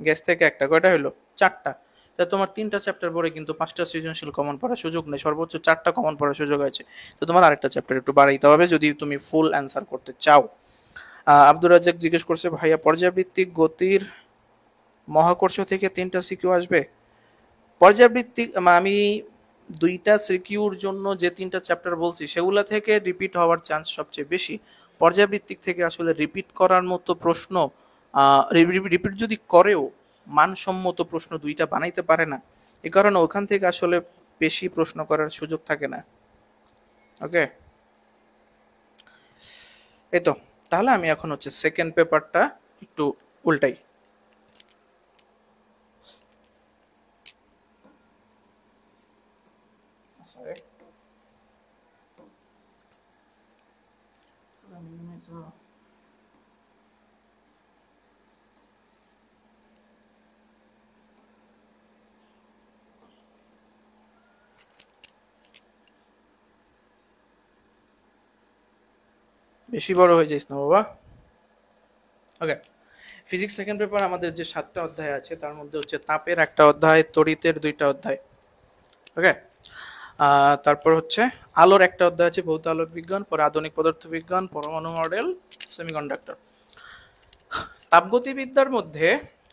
গ্যাস থেকে একটা, কয়টা হলো? 4টা। তা তোমার 3টা চ্যাপ্টার পরে কিন্তু 5টা সৃজনশীল কমন পড়ার সুযোগ নেই, সর্বোচ্চ 4টা কমন পড়ার সুযোগ আছে। তো তোমার আরেকটা চ্যাপ্টার একটু বাড়াইতে হবে যদি তুমি ফুল অ্যান্সার করতে চাও। আব্দুর রাজ্জাক জিজ্ঞেস করছে, ভাইয়া পর্যাবৃত্তিক গতির মহাকর্ষ থেকে 3টা সিকিউ আসবে? পর্যাবৃত্তিক আমি 2টা সিকিউর জন্য যে 3টা চ্যাপ্টার বলছি সেগুলা থেকে রিপিট হওয়ার চান্স সবচেয়ে বেশি। পর্যাবৃত্তিক থেকে আসলে রিপিট করার মতো প্রশ্ন, রিপিট যদি করেও মানসম্মত প্রশ্ন 2টা বানাইতে পারে না, এ কারণে ওখান থেকে আসলে বেশি প্রশ্ন করার সুযোগ থাকে না। ওকে, এই তো। তাহলে আমি এখন হচ্ছে সেকেন্ড পেপারটা একটু উল্টাই। Sorry. বেশি বড় হয়ে যাইস না বাবা। ওকে, ফিজিক্স সেকেন্ড পেপার আমাদের যে 7টা অধ্যায় আছে তার মধ্যে হচ্ছে তাপের একটা অধ্যায়, তড়িতের 2টা অধ্যায়। ওকে, তারপর হচ্ছে আলোর একটা অধ্যায় আছে, ভৌত আলোক বিজ্ঞান, পরে আধুনিক পদার্থবিজ্ঞান, পরমাণু মডেল, সেমিকন্ডাক্টর। তাপগতিবিদ্যার মধ্যে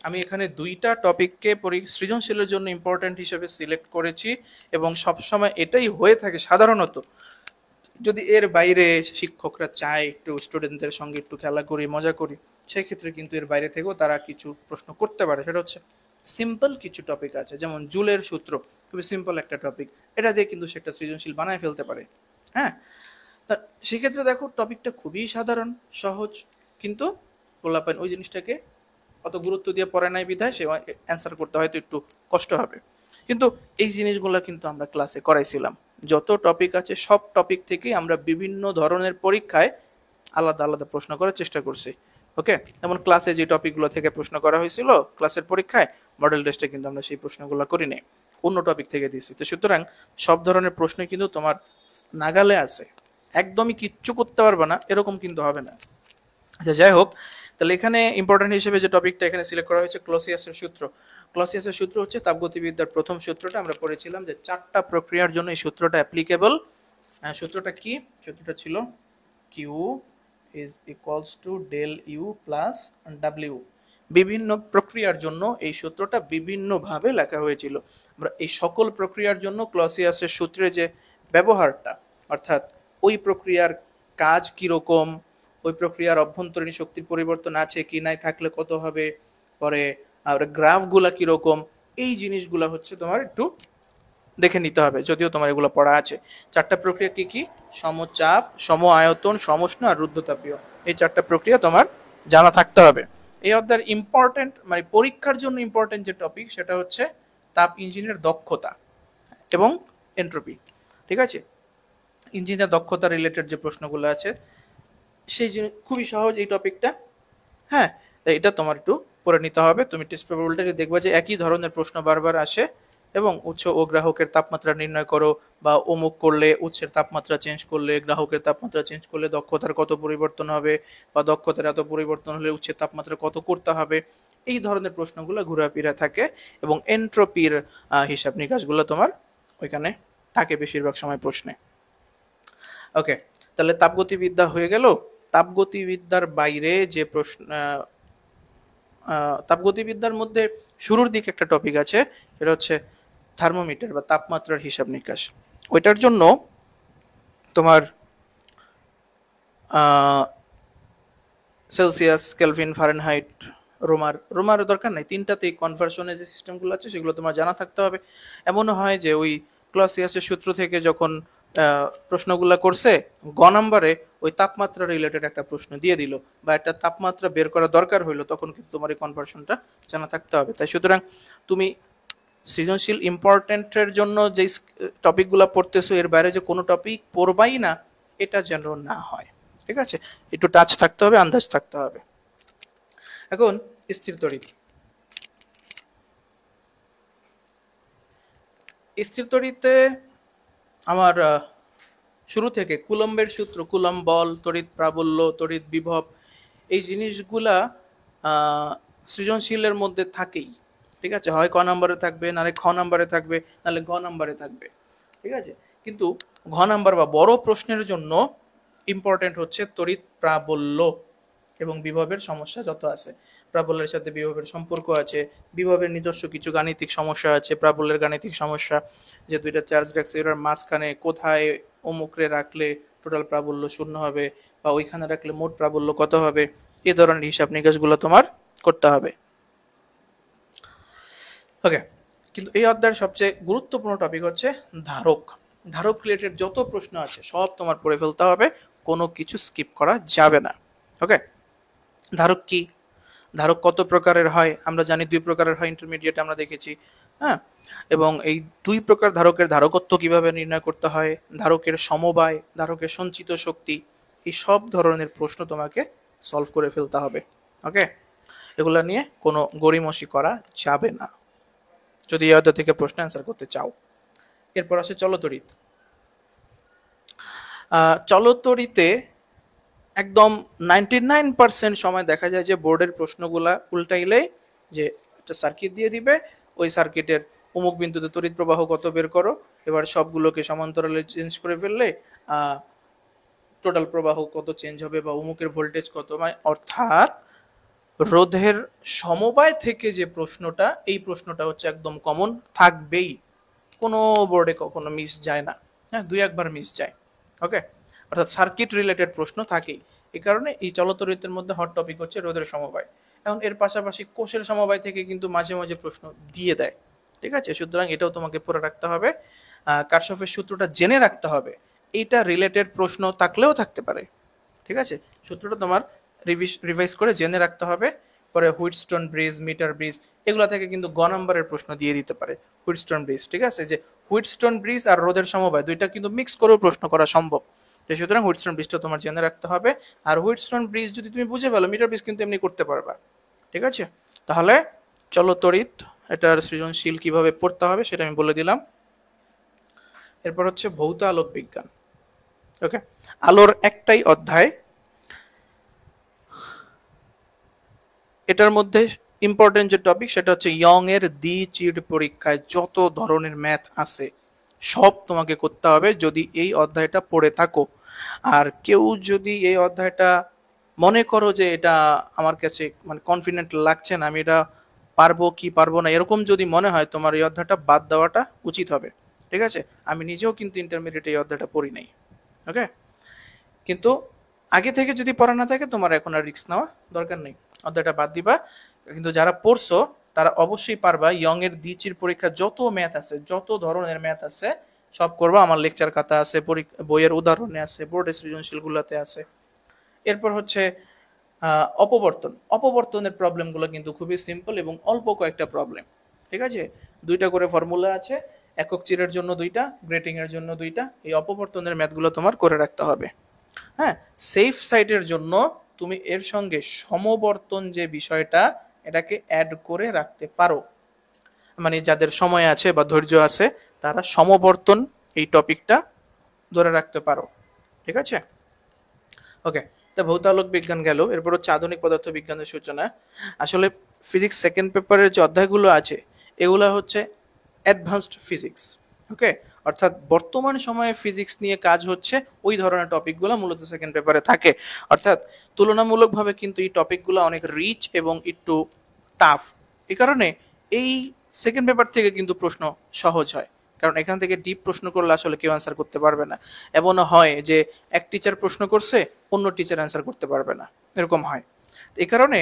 আমি এখানে 2টা টপিককে সৃজনশীলের জন্য ইম্পর্টেন্ট হিসেবে সিলেক্ট করেছি, এবং সবসময় এটাই হয়ে থাকে সাধারণত। যদি এর বাইরে শিক্ষকরা চায় একটু স্টুডেন্টদের সঙ্গে একটু খেলা করি, মজা করি, সেই ক্ষেত্রে কিন্তু এর বাইরে থেকেও তারা কিছু প্রশ্ন করতে পারে। সেটা হচ্ছে সিম্পল কিছু টপিক আছে, যেমন জুলের সূত্র, খুবই সিম্পল একটা টপিক, এটা দিয়ে কিন্তু সেটা সৃজনশীল বানায় ফেলতে পারে। হ্যাঁ, তা সেক্ষেত্রে দেখো টপিকটা খুবই সাধারণ সহজ, কিন্তু পোলাপান ওই জিনিসটাকে অত গুরুত্ব দিয়ে পড়ে নাই বিধায় সে অ্যান্সার করতে হয়তো একটু কষ্ট হবে। কিন্তু এই জিনিসগুলো কিন্তু আমরা ক্লাসে করাইছিলাম, যত টপিক আছে সব টপিক থেকেই আমরা বিভিন্ন ধরনের পরীক্ষায় আলাদা আলাদা প্রশ্ন করার চেষ্টা করছি। ওকে, যেমন ক্লাসে যে টপিকগুলো থেকে প্রশ্ন করা হয়েছিল ক্লাসের পরীক্ষায়, মডেল টেস্টে কিন্তু আমরা সেই প্রশ্নগুলো করি নাই, অন্য টপিক থেকে দিছি। তো সুতরাং সব ধরনের প্রশ্ন কিন্তু তোমার নাগালে আছে, একদমই কিচ্ছু করতে পারবে না এরকম কিন্তু হবে না। আচ্ছা, যাই হোক, তাহলে এখানে ইম্পর্টেন্ট হিসেবে যে টপিকটা এখানে সিলেক্ট করা হয়েছে ক্লসিয়াসের সূত্র। ক্লসিয়াসের সূত্র হচ্ছে তাপগতিবিদ্যার প্রথম সূত্রটা, আমরা পড়েছিলাম যে 4টা প্রক্রিয়ার জন্য এই সূত্রটা অ্যাপ্লিকেবল। সূত্রটা কি? সূত্রটা ছিল Q is equals to del U plus W. বিভিন্ন প্রক্রিয়ার জন্য এই সূত্রটা বিভিন্নভাবে লেখা হয়েছিল। আমরা এই সকল প্রক্রিয়ার জন্য ক্লসিয়াসের সূত্রে যে ব্যবহারটা, অর্থাৎ ওই প্রক্রিয়ার কাজ কিরকম, ওই প্রক্রিয়ার অভ্যন্তরীণ শক্তির পরিবর্তন আছে কি নাই, থাকলে কত হবে, পরে আর গ্রাফগুলা কিরকম, এই জিনিসগুলা হচ্ছে তোমার একটু দেখে নিতে হবে, যদিও তোমার এগুলো পড়া আছে। চারটা প্রক্রিয়া কি কি? সমচাপ, সম আয়তন, সমষ্ণ আর রুদ্ধতাপীয়। এই চারটা প্রক্রিয়া তোমার জানা থাকতে হবে। এই অধ্যায়ের ইম্পর্টেন্ট মানে পরীক্ষার জন্য ইম্পর্টেন্ট যে টপিক সেটা হচ্ছে তাপ ইঞ্জিনের দক্ষতা এবং এন্ট্রপি। ঠিক আছে, ইঞ্জিনের দক্ষতা রিলেটেড যে প্রশ্নগুলো আছে সেই খুবই সহজ এই টপিকটা। হ্যাঁ, তাই এটা তোমার একটু পড়ে নিতে হবে। তুমি টেস্ট পেপার উল্টে দেখবা যে একই ধরনের প্রশ্ন বারবার আসে, এবং উৎস ও গ্রাহকের তাপমাত্রা নির্ণয় করো, বা অমুক করলে উৎসের তাপমাত্রা চেঞ্জ করলে গ্রাহকের তাপমাত্রা চেঞ্জ করলে দক্ষতার কত পরিবর্তন হবে, বা দক্ষতার এত পরিবর্তন হলে উৎসের তাপমাত্রা কত করতে হবে। এই ধরনের প্রশ্নগুলো ঘোরাফেরা থাকে, এবং এন্ট্রপির হিসাব নিকাশগুলো তোমার ওইখানে থাকে বেশিরভাগ সময় প্রশ্নে। ওকে, তাহলে তাপগতিবিদ্যা হয়ে গেল। তাপগতিবিদ্যার বাইরে যে প্রশ্ন, তাপগতিবিদ্যার মধ্যে শুরুর দিকে একটা টপিক আছে, সেটা হচ্ছে থার্মোমিটার বা তাপমাত্রার হিসাব নিকাশ। ওইটার জন্য তোমার সেলসিয়াস, কেলভিন, ফারেনহাইট, রোমার দরকার নাই, তিনটাতেই কনভার্সনের যে সিস্টেমগুলো আছে সেগুলো তোমার জানা থাকতে হবে। এমনও হয় যে ওই ক্লসিয়াসের সূত্র থেকে যখন প্রশ্নগুলো করছে, গ নাম্বারে ওই তাপমাত্রা রিলেটেড একটা প্রশ্ন দিয়ে দিল, বা একটা তাপমাত্রা বের করা দরকার হইলো, তখন কিন্তু তোমার এই কনভার্সনটা জানা থাকতে হবে। তাই সুতরাং তুমি সৃজনশীল ইম্পর্টেন্টের জন্য যে টপিকগুলো পড়তেছো, এর বাইরে যে কোনো টপিক পড়বাই না এটা যেন না হয়। ঠিক আছে, একটু টাচ থাকতে হবে, আন্দাজ থাকতে হবে। এখন স্থির তড়িৎ। স্থির তড়িতে আমার শুরু থেকে কুলম্বের সূত্র, কুলম্ব বল, তড়িৎ প্রাবল্য, তড়িৎ বিভব, এই জিনিসগুলা সৃজনশীলের মধ্যে থাকেই। ঠিক আছে, হয় ক নাম্বারে থাকবে, নাহলে খ নাম্বারে থাকবে, নাহলে গ নাম্বারে থাকবে। ঠিক আছে, কিন্তু ঘ নাম্বার বা বড় প্রশ্নের জন্য ইম্পর্টেন্ট হচ্ছে তড়িৎ প্রাবল্য এবং বিভবের সমস্যা যত আছে। প্রাবল্যের সাথে বিভবের সম্পর্ক আছে, বিভবের নিজস্ব কিছু গাণিতিক সমস্যা আছে, প্রাবল্যের গাণিতিক সমস্যা, যে দুইটা চার্জ রাখছে এটার মাঝখানে কোথায় অমুকরে রাখলে টোটাল প্রাবল্য শূন্য হবে, বা ওইখানে রাখলে মোট প্রাবল্য কত হবে, এই ধরনের হিসাব নিকাশগুলো তোমার করতে হবে। ওকে, কিন্তু এই অধ্যায়ের সবচেয়ে গুরুত্বপূর্ণ টপিক হচ্ছে ধারক। ধারক রিলেটেড যত প্রশ্ন আছে সব তোমার পড়ে ফেলতে হবে, কোনো কিছু স্কিপ করা যাবে না। ওকে, ধারক কি, ধারক কত প্রকারের হয়? আমরা জানি দুই প্রকারের হয়, ইন্টারমিডিয়েট আমরা দেখেছি। হ্যাঁ, এবং এই দুই প্রকার ধারকের ধারকত্ব কিভাবে নির্ণয় করতে হয়, ধারকের সমবায়, ধারকের সঞ্চিত শক্তি, এই সব ধরনের প্রশ্ন তোমাকে সলভ করে ফেলতে হবে। ওকে, এগুলা নিয়ে কোনো গড়িমসি করা যাবে না যদি এই অধ্যায় থেকে প্রশ্ন অ্যান্সার করতে চাও। এরপর আসে চলতড়িৎ। চলতড়িতে একদম 99% সময় দেখা যায় যে বোর্ডের প্রশ্নগুলা উল্টাইলে যে একটা সার্কিট দিয়ে দিবে, ওই সার্কিটের অমুক বিন্দুতে তড়িৎ প্রবাহ কত বের করো, এবার সবগুলোকে সমান্তরালে চেঞ্জ করে ফেললে টোটাল প্রবাহ কত চেঞ্জ হবে, বা অমুকের ভোল্টেজ কত, মানে অর্থাৎ রোধের সমবায় থেকে যে প্রশ্নটা, এই প্রশ্নটা হচ্ছে একদম কমন থাকবেই, কোনো বোর্ডে কখনো মিস যায় না। হ্যাঁ, দুই একবার মিস যায়। ওকে, অর্থাৎ সার্কিট রিলেটেড প্রশ্ন থাকেই। এই কারণে এই চলতড়িতের মধ্যে হট টপিক হচ্ছে রোধের সমবায়। এখন এর পাশাপাশি কোষের সমবায় থেকে কিন্তু মাঝে মাঝে প্রশ্ন দিয়ে দেয়। ঠিক আছে, সুতরাং এটাও তোমাকে পড়ে রাখতে হবে, কারশফের সূত্রটা জেনে রাখতে হবে। এইটা রিলেটেড প্রশ্ন থাকলেও থাকতে পারে। ঠিক আছে, সূত্রটা তোমার রিভাইজ করে জেনে রাখতে হবে। পরে হুইটস্টোন ব্রিজ, মিটার ব্রিজ, এগুলো থেকে কিন্তু গ নম্বরের প্রশ্ন দিয়ে দিতে পারে। হুইটস্টোন ব্রিজ, ঠিক আছে, যে হুইটস্টোন ব্রিজ আর রোধের সমবায় দুইটা কিন্তু মিক্স করেও প্রশ্ন করা সম্ভব। সুতরাং হুইটস্টোন ব্রিজটা তোমার জেনে রাখতে হবে। আর হুইটস্টোন ব্রিজ যদি তুমি বুঝে ফেলো, মিটার ব্রিজ কিন্তু এমনি করতে পারবা। ঠিক আছে, তাহলে চলো তড়িৎ, এটার সৃজনশীল কিভাবে পড়তে হবে সেটা আমি বলে দিলাম। এরপর হচ্ছে ভৌত আলোক বিজ্ঞান। ওকে, আলোর একটাই অধ্যায়, এটার মধ্যে ইম্পর্টেন্ট যে টপিক সেটা হচ্ছে ইয়ং এর দ্বি-চির পরীক্ষায় যত ধরনের ম্যাথ আছে সব তোমাকে করতে হবে যদি এই অধ্যায়টা পড়ে থাকো। আর কেউ যদি এই অধ্যায়টা মনে করো যে এটা আমার কাছে মানে কনফিডেন্ট লাগছে না, আমি এটা পারবো কি পারবো না এরকম যদি মনে হয়, তোমার এই অধ্যায়টা বাদ দেওয়াটা উচিত হবে। ঠিক আছে, আমি নিজেও কিন্তু ইন্টারমিডিয়েট এই অধ্যায়টা পড়ি নাই। ওকে, কিন্তু আগে থেকে যদি পড়া না থাকে তোমার এখন আর রিস্ক নেওয়া দরকার নেই, অধ্যায়টা বাদ দিবা। কিন্তু যারা পড়ছো তারা অবশ্যই পারবা। ইয়ং এর দ্বিতীয় পরীক্ষা যত ম্যাথ আছে, যত ধরনের ম্যাথ আছে সব করবা। আমার লেকচার খাতা আছে, বইয়ের উদাহরণে আছে, বোর্ডের সৃজনশীল গুলাতে আছে। এরপর হচ্ছে অপবর্তনের প্রবলেমগুলো কিন্তু খুবই সিম্পল এবং অল্প কয়েকটা প্রবলেম। ঠিক আছে, দুইটা করে ফর্মুলা আছে, একক চিরের জন্য দুইটা, গ্রেটিং এর জন্য দুইটা। এই অপবর্তনের ম্যাথগুলো তোমার করে রাখতে হবে। হ্যাঁ, সেফ সাইডের জন্য তুমি এর সঙ্গে সমবর্তন যে বিষয়টা, এটাকে অ্যাড করে রাখতে পারো। মানে যাদের সময় আছে বা ধৈর্য আছে তারা সমবর্তন এই টপিকটা ধরে রাখতে পারো। ঠিক আছে, ওকে। তা ভৌতালোক বিজ্ঞান গেল, এরপর হচ্ছে আধুনিক পদার্থ বিজ্ঞানের সূচনা। আসলে ফিজিক্স সেকেন্ড পেপারের যে অধ্যায়গুলো আছে এগুলো হচ্ছে অ্যাডভান্সড ফিজিক্স। ওকে, অর্থাৎ বর্তমান সময়ে ফিজিক্স নিয়ে কাজ হচ্ছে ওই ধরনের টপিকগুলো মূলত সেকেন্ড পেপারে থাকে। অর্থাৎ তুলনামূলকভাবে কিন্তু এই টপিকগুলো অনেক রিচ এবং একটু টাফ। এই কারণে এই সেকেন্ড পেপার থেকে কিন্তু প্রশ্ন সহজ হয়, কারণ এখান থেকে ডিপ প্রশ্ন করলে আসলে কেউ অ্যান্সার করতে পারবে না। এমনও হয় যে এক টিচার প্রশ্ন করছে, অন্য টিচার অ্যান্সার করতে পারবে না, এরকম হয়। এই কারণে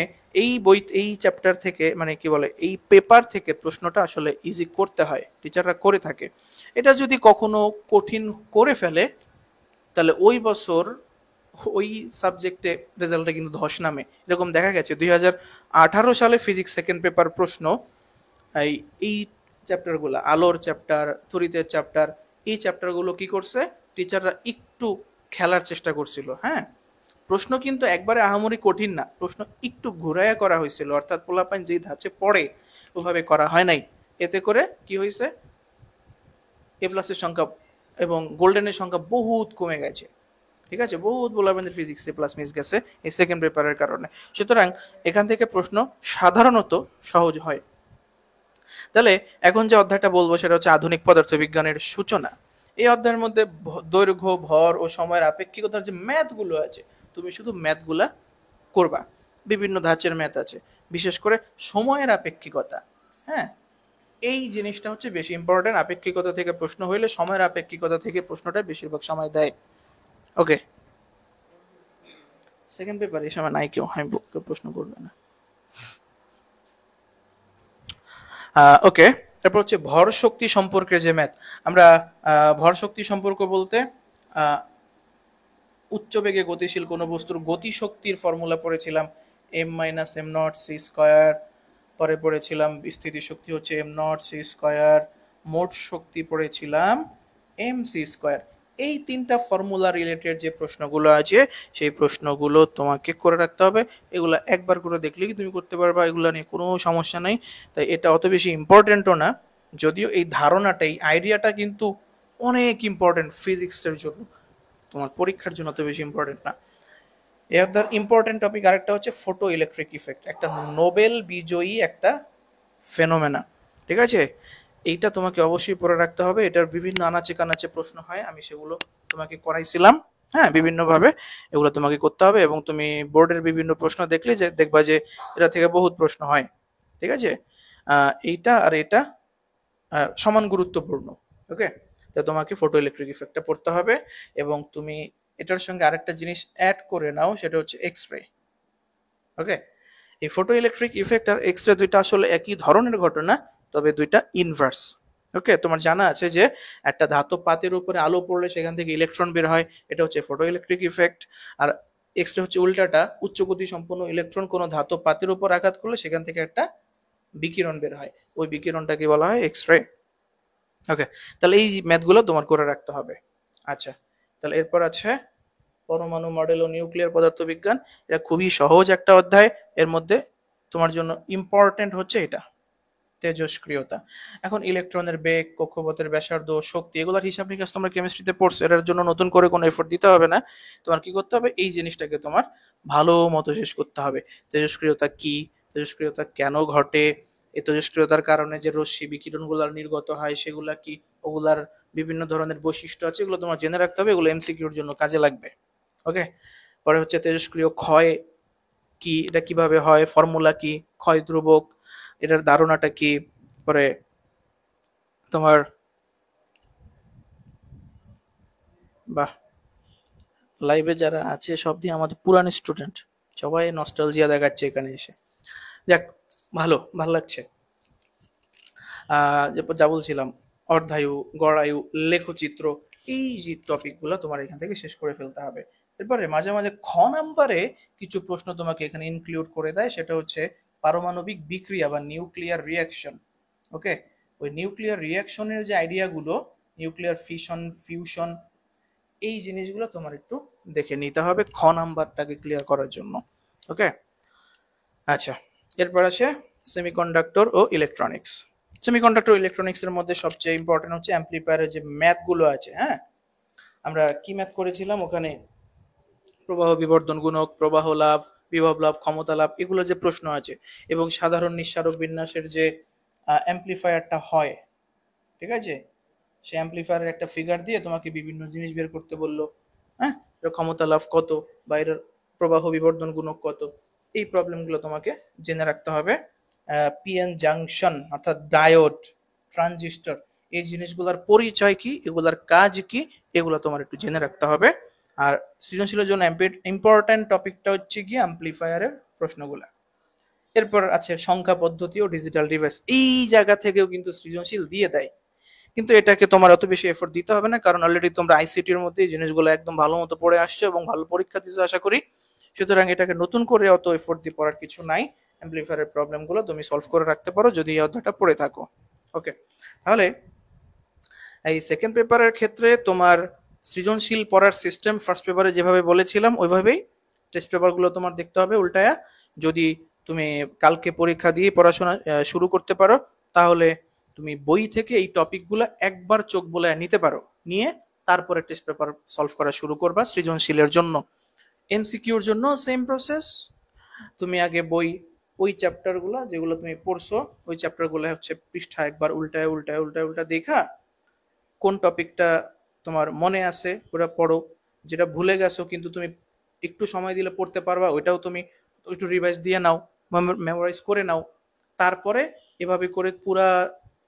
এই চ্যাপ্টার থেকে মানে কি বলে এই পেপার থেকে প্রশ্নটা আসলে ইজি করতে হয়, টিচাররা করে থাকে। এটা যদি কখনো কঠিন করে ফেলে তাহলে ওই বছর ওই সাবজেক্টে রেজাল্টে কিন্তু ধস নামে। এরকম দেখা গেছে 2018 সালে ফিজিক্স সেকেন্ড পেপার প্রশ্ন এই এই চ্যাপ্টারগুলো, আলোর চ্যাপ্টার, তড়িতের চ্যাপ্টার, এই চ্যাপ্টারগুলো কি করছে, টিচাররা একটু খেলার চেষ্টা করছিল। হ্যাঁ, প্রশ্ন কিন্তু একবারে আহামরি কঠিন না, প্রশ্ন একটু ঘুরাইয়া করা হয়েছিল, অর্থাৎ পোলাপাইন যেই ধাঁচে পড়ে ওভাবে করা হয় নাই। এতে করে কি হয়েছে, এ প্লাসের সংখ্যা এবং গোল্ডেনের সংখ্যা বহুত কমে গেছে। ঠিক আছে, বহুত পোলাপাইনের ফিজিক্স এ প্লাস মিস গেছে এই সেকেন্ড পেপারের কারণে। সুতরাং এখান থেকে প্রশ্ন সাধারণত সহজ হয়। তাহলে এখন যে অধ্যায়টা বলবো সেটা হচ্ছে আধুনিক পদার্থবিজ্ঞানের সূচনা। এই অধ্যায়ের মধ্যে দৈর্ঘ্য, ভর ও সময়ের আপেক্ষিকতার যে ম্যাথগুলো আছে তুমি শুধু ম্যাথগুলা করবা। বিভিন্ন ধাঁচের ম্যাথ আছে, বিশেষ করে সময়ের আপেক্ষিকতা। হ্যাঁ, এই জিনিসটা হচ্ছে বেশি ইম্পর্টেন্ট। আপেক্ষিকতা থেকে প্রশ্ন হইলে সময়ের আপেক্ষিকতা থেকে প্রশ্নটা বেশিরভাগ সময় দেয়। ওকে, সেকেন্ড পেপার এই সময় নাই কেউ, আমি প্রশ্ন করবে না। ওকে, তারপর হচ্ছে ভর শক্তি সম্পর্কের যে ম্যাথ। আমরা ভর শক্তি সম্পর্ক বলতে উচ্চ বেগে গতিশীল কোনো বস্তুর গতি শক্তির ফর্মুলা পড়েছিলাম, M minus M naught C square. পরে পড়েছিলাম স্থিতি শক্তি হচ্ছে এম নট সি স্কোয়ার, মোট শক্তি পড়েছিলাম এম সি স্কোয়ার। এই তিনটা ফর্মুলা রিলেটেড যে প্রশ্নগুলো আছে সেই প্রশ্নগুলো তোমাকে করে রাখতে হবে। এগুলো একবার করে দেখলেই তুমি করতে পারবা, এগুলো নিয়ে কোনো সমস্যা নেই। তাই এটা অত বেশি ইম্পর্টেন্টও না, যদিও এই ধারণাটা, এই আইডিয়াটা কিন্তু অনেক ইম্পর্টেন্ট ফিজিক্সের জন্য, তোমার পরীক্ষার জন্য অত বেশি ইম্পর্টেন্ট না। এর ইম্পর্টেন্ট টপিক আরেকটা হচ্ছে ফটো ইলেকট্রিক ইফেক্ট, একটা নোবেল বিজয়ী একটা ফেনোমেনা। ঠিক আছে, এইটা তোমাকে অবশ্যই পড়ে রাখতে হবে। এটার বিভিন্ন আনাচে কানাচে প্রশ্ন হয়, আমি সেগুলো তোমাকে করাইছিলাম। হ্যাঁ, বিভিন্নভাবে এগুলো তোমাকে করতে হবে এবং তুমি বোর্ডের বিভিন্ন প্রশ্ন দেখলে যে দেখবা যে এটা থেকে বহুত প্রশ্ন হয়। ঠিক আছে, এইটা আর এটা সমান গুরুত্বপূর্ণ। ওকে, তো তোমাকে ফটো ইলেকট্রিক ইফেক্টটা পড়তে হবে এবং তুমি এটার সঙ্গে আরেকটা জিনিস অ্যাড করে নাও, সেটা হচ্ছে এক্স রে। ওকে, এই ফটো ইলেকট্রিক ইফেক্ট আর এক্স রে দুইটা আসলে একই ধরনের ঘটনা, তবে দুইটা ইনভার্স। ওকে, তোমার জানা আছে যে একটা ধাতব পাতের উপরে আলো পড়লে সেখান থেকে ইলেকট্রন বের হয়, এটা হচ্ছে ফটো ইলেকট্রিক ইফেক্ট। আর এক্স রে হচ্ছে উল্টাটা, উচ্চ গতি সম্পন্ন ইলেকট্রন কোনো ধাতব পাতের উপর আঘাত করলে সেখান থেকে একটা বিকিরণ বের হয়, ওই বিকিরণটাকে বলা হয় এক্স রে। ওকে, তাহলে এই ম্যাথগুলো তোমার করে রাখতে হবে। আচ্ছা, তাহলে এরপর আছে পরমাণু মডেল ও নিউক্লিয়ার পদার্থবিজ্ঞান। এটা খুবই সহজ একটা অধ্যায়, এর মধ্যে তোমার জন্য ইম্পর্টেন্ট হচ্ছে এটা তেজস্ক্রিয়তা। এখন ইলেকট্রনের বেগ, কক্ষপথের ব্যাসার্ধ, শক্তি, এগুলোর হিসাব নিকাশ তোমরা কেমিস্ট্রিতে পড়ছো, এটার জন্য নতুন করে কোনো এফোর্ট দিতে হবে না। তোমার কি করতে হবে, এই জিনিসটাকে তোমার ভালো মতো শেষ করতে হবে। তেজস্ক্রিয়তা কি, তেজস্ক্রিয়তা কেন ঘটে, এই তেজস্ক্রিয়তার কারণে যে রশ্মি বিকিরণগুলো নির্গত হয় সেগুলা কি, ওগুলার বিভিন্ন ধরনের বৈশিষ্ট্য আছে, এগুলো তোমার জেনে রাখতে হবে, এগুলো এমসিকিউর জন্য কাজে লাগবে। ওকে, পরে হচ্ছে তেজস্ক্রিয় ক্ষয় কি, এটা কিভাবে হয়, ফর্মুলা কি, ক্ষয় ধ্রুবক এটার ধারণাটা কি, পরে তোমার বাহ, লাইভে যারা আছে সব দিয়ে আমাদের পুরানো স্টুডেন্ট, সবাই নস্টালজিয়া দেখাচ্ছে এখানে এসে। যাক, ভালো ভালো লাগছে। যা বলছিলাম, অর্ধায়ু, গড়ায়ু, লেখচিত্র, এই যে টপিকগুলো তোমার এখান থেকে শেষ করে ফেলতে হবে। এরপরে মাঝে মাঝে খ নাম্বারে কিছু প্রশ্ন তোমাকে এখানে ইনক্লুড করে দেয়, সেটা হচ্ছে পারমাণবিক বিক্রিয়া বা নিউক্লিয়ার রিয়াকশন। ওকে, ওই নিউক্লিয়ার রিয়াকশনের যে আইডিয়াগুলো, নিউক্লিয়ার ফিশন, ফিউশন, এই জিনিসগুলো তোমার একটু দেখে নিতে হবে খ নাম্বারটাকে ক্লিয়ার করার জন্য। ওকে, আচ্ছা, এরপর আছে সেমিকন্ডাক্টর ও ইলেকট্রনিক্স। সেমিকন্ডাক্টর ইলেকট্রনিক্স এর মধ্যে সবচেয়ে ইম্পর্টেন্ট হচ্ছে অ্যাম্প্লিফায়ারের যে ম্যাথ গুলো আছে। হ্যাঁ, আমরা কি ম্যাথ করেছিলাম ওখানে? প্রবাহ বিবর্ধন গুণক, প্রবাহ লাভ, বিভব লাভ, ক্ষমতা লাভ, এগুলো যে প্রশ্ন আছে, এবং সাধারণ নিঃসারক বিন্যাসের যে অ্যাম্প্লিফায়ারটা হয়, ঠিক আছে, সেই অ্যাম্প্লিফায়ারের একটা ফিগার দিয়ে তোমাকে বিভিন্ন জিনিস বের করতে বললো। হ্যাঁ, এর ক্ষমতা লাভ কত বা এর প্রবাহ বিবর্ধন গুণক কত, এই প্রবলেমগুলো তোমাকে জেনে রাখতে হবে। পিএন জাংশন অর্থাৎ ডায়োড, ট্রানজিস্টর, এই জিনিসগুলোর পরিচয় কি, এগুলার কাজ কি, এগুলো তোমার একটু জেনে রাখতে হবে। আর সৃজনশীলের জন্য ইম্পর্টেন্ট টপিকটা হচ্ছে কি অ্যাম্প্লিফায়ারের প্রশ্নগুলা। এরপর আছে সংখ্যা পদ্ধতি ও ডিজিটাল ডিভাইস, এই জায়গা থেকেও কিন্তু সৃজনশীল দিয়ে দেয়, কিন্তু এটাকে তোমার অত বেশি এফোর্ট দিতে হবে না, কারণ অলরেডি তোমরা আইসিটির মধ্যে এই জিনিসগুলো একদম ভালো মতো পড়ে আসছো এবং ভালো পরীক্ষা দিতে আশা করি। সুতরাং এটাকে নতুন করে অত এফোর্ট দিয়ে পড়ার কিছু নাই। অ্যাম্প্লিফায়ারের প্রবলেমগুলো তুমি সলভ করে রাখতে পারো যদি এই অধ্যায়টা পড়ে থাকো। ওকে, তাহলে এই সেকেন্ড পেপারের ক্ষেত্রে তোমার সৃজনশীল পড়ার সিস্টেম ফার্স্ট পেপারে যেভাবে বলেছিলাম ওইভাবেই টেস্ট পেপারগুলো তোমার দেখতে হবে উল্টায়া। যদি তুমি কালকে পরীক্ষা দিয়ে পড়াশোনা শুরু করতে পারো, তাহলে তুমি বই থেকে এই টপিকগুলো একবার চোখ বোলায় নিতে পারো, নিয়ে তারপরে টেস্ট পেপার সলভ করা শুরু করবা সৃজনশীলের জন্য। এমসিকিউর জন্য সেম প্রসেস, তুমি আগে বই, ওই চ্যাপ্টারগুলো যেগুলো তুমি পড়ছো, ওই চ্যাপ্টারগুলো হচ্ছে পৃষ্ঠা একবার উল্টায় উল্টায় উল্টায় উল্টা দেখা কোন টপিকটা তোমার মনে আছে ওটা পড়ো, যেটা ভুলে গেছো কিন্তু তুমি একটু সময় দিলে পড়তে পারবা ওইটাও তুমি একটু রিভাইজ দিয়ে নাও, মেমোরাইজ করে নাও। তারপরে এভাবে করে পুরা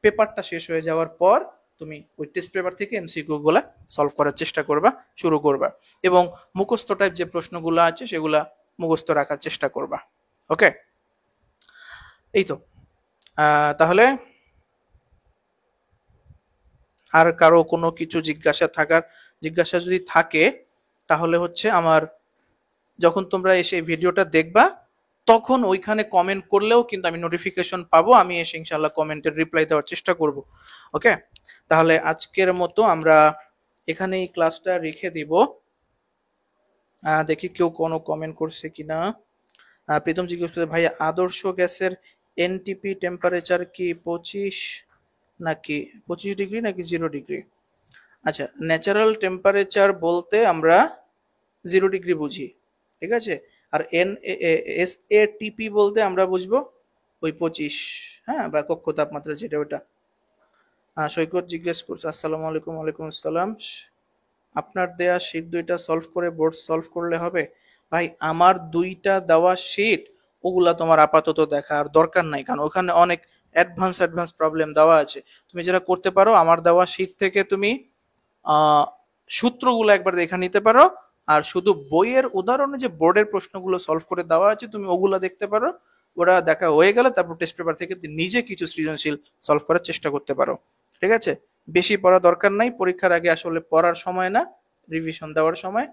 পেপারটা শেষ হয়ে যাওয়ার পর তুমি ওই টেস্ট পেপার থেকে এমসিকিউ গুলা সলভ করার চেষ্টা করবা, শুরু করবা, এবং মুখস্থ টাইপ যে প্রশ্নগুলো আছে সেগুলা মুখস্থ রাখার চেষ্টা করবা। ওকে, এই তো। তাহলে আর কারো কোনো কিছু জিজ্ঞাসা যদি থাকে, তাহলে হচ্ছে আমার, যখন তোমরা এসে ভিডিওটা দেখবা তখন ওইখানে কমেন্ট করলেও কিন্তু আমি নোটিফিকেশন পাবো, আমি এসে ইনশাল্লাহ কমেন্টের রিপ্লাই দেওয়ার চেষ্টা করব। ওকে, তাহলে আজকের মতো আমরা এখানেই ক্লাসটা রেখে দিব। দেখি কেউ কোনো কমেন্ট করছে কিনা। প্রীতম জিজ্ঞেস করছে, ভাই আদর্শ গ্যাসের এনটিপি টেম্পারেচার কি 25 ডিগ্রি নাকি 0 ডিগ্রি? আচ্ছা, ন্যাচারাল টেম্পারেচার বলতে আমরা 0 ডিগ্রি বুঝি, ঠিক আছে, আর SATP বলতে আমরা বুঝবো ওই 25, হ্যাঁ, বা কক্ষ তাপমাত্রা যেটা ওটা। সৈকত জিজ্ঞেস করছে, আসসালামু আলাইকুম। ওয়ালাইকুম আসসালাম, আপনার দেয়া শীট দুইটা সলভ করে বোর্ড সলভ করলে হবে? ভাই আমার দুইটা দেওয়া শীট ওগুলা তোমার আপাতত দেখা আর দরকার নাই, কারণ ওখানে অনেক অ্যাডভান্স প্রবলেম দেওয়া আছে। তুমি যেটা করতে পারো, আমার দেওয়া শীট থেকে তুমি সূত্রগুলো একবার দেখে নিতে পারো, আর শুধু বইয়ের উদাহরণে যে বোর্ডের প্রশ্নগুলো সলভ করে দেওয়া আছে তুমি ওগুলো দেখতে পারো। ওরা দেখা হয়ে গেলে তারপর টেস্ট পেপার থেকে নিজে কিছু সৃজনশীল সলভ করার চেষ্টা করতে পারো, ঠিক আছে? বেশি পড়া দরকার নাই, পরীক্ষার আগে আসলে পড়ার সময় না, রিভিশন দেওয়ার সময়,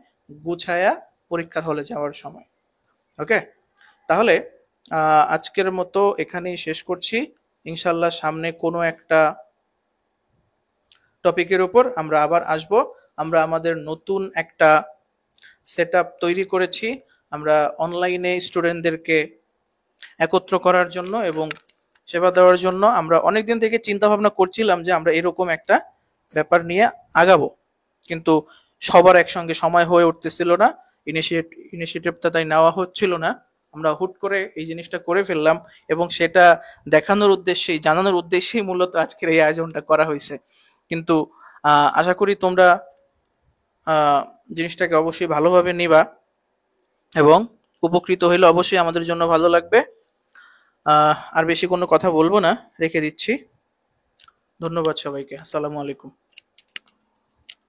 গুছায়া পরীক্ষার হলে যাওয়ার সময়। ওকে, তাহলে আজকের মতো এখানেই শেষ করছি। ইনশাল্লাহ সামনে কোনো একটা টপিকের উপর আমরা আবার আসব। আমরা আমাদের নতুন একটা সেটআপ তৈরি করেছি, আমরা অনলাইনে স্টুডেন্টদেরকে একত্র করার জন্য এবং সেবা দেওয়ার জন্য। আমরা অনেকদিন থেকে চিন্তা ভাবনা করছিলাম যে আমরা এরকম একটা ব্যাপার নিয়ে আগাবো, কিন্তু সবার একসঙ্গে সময় হয়ে উঠতেছিল না, ইনিশিয়েটিভটা তাই নেওয়া হচ্ছিল না। আমরা হুট করে এই জিনিসটা করে ফেললাম, এবং সেটা দেখানোর উদ্দেশ্যেই, জানানোর উদ্দেশ্যেই মূলত আজকের এই আয়োজনটা করা হয়েছে। কিন্তু আশা করি তোমরা জিনিসটাকে অবশ্যই ভালোভাবে নিবা। এবং উপকৃত হইলে অবশ্যই আমাদের জন্য ভালো লাগবে। আর বেশি কোনো কথা বলবো না, রেখে দিচ্ছি। ধন্যবাদ সবাইকে। আসসালামু আলাইকুম।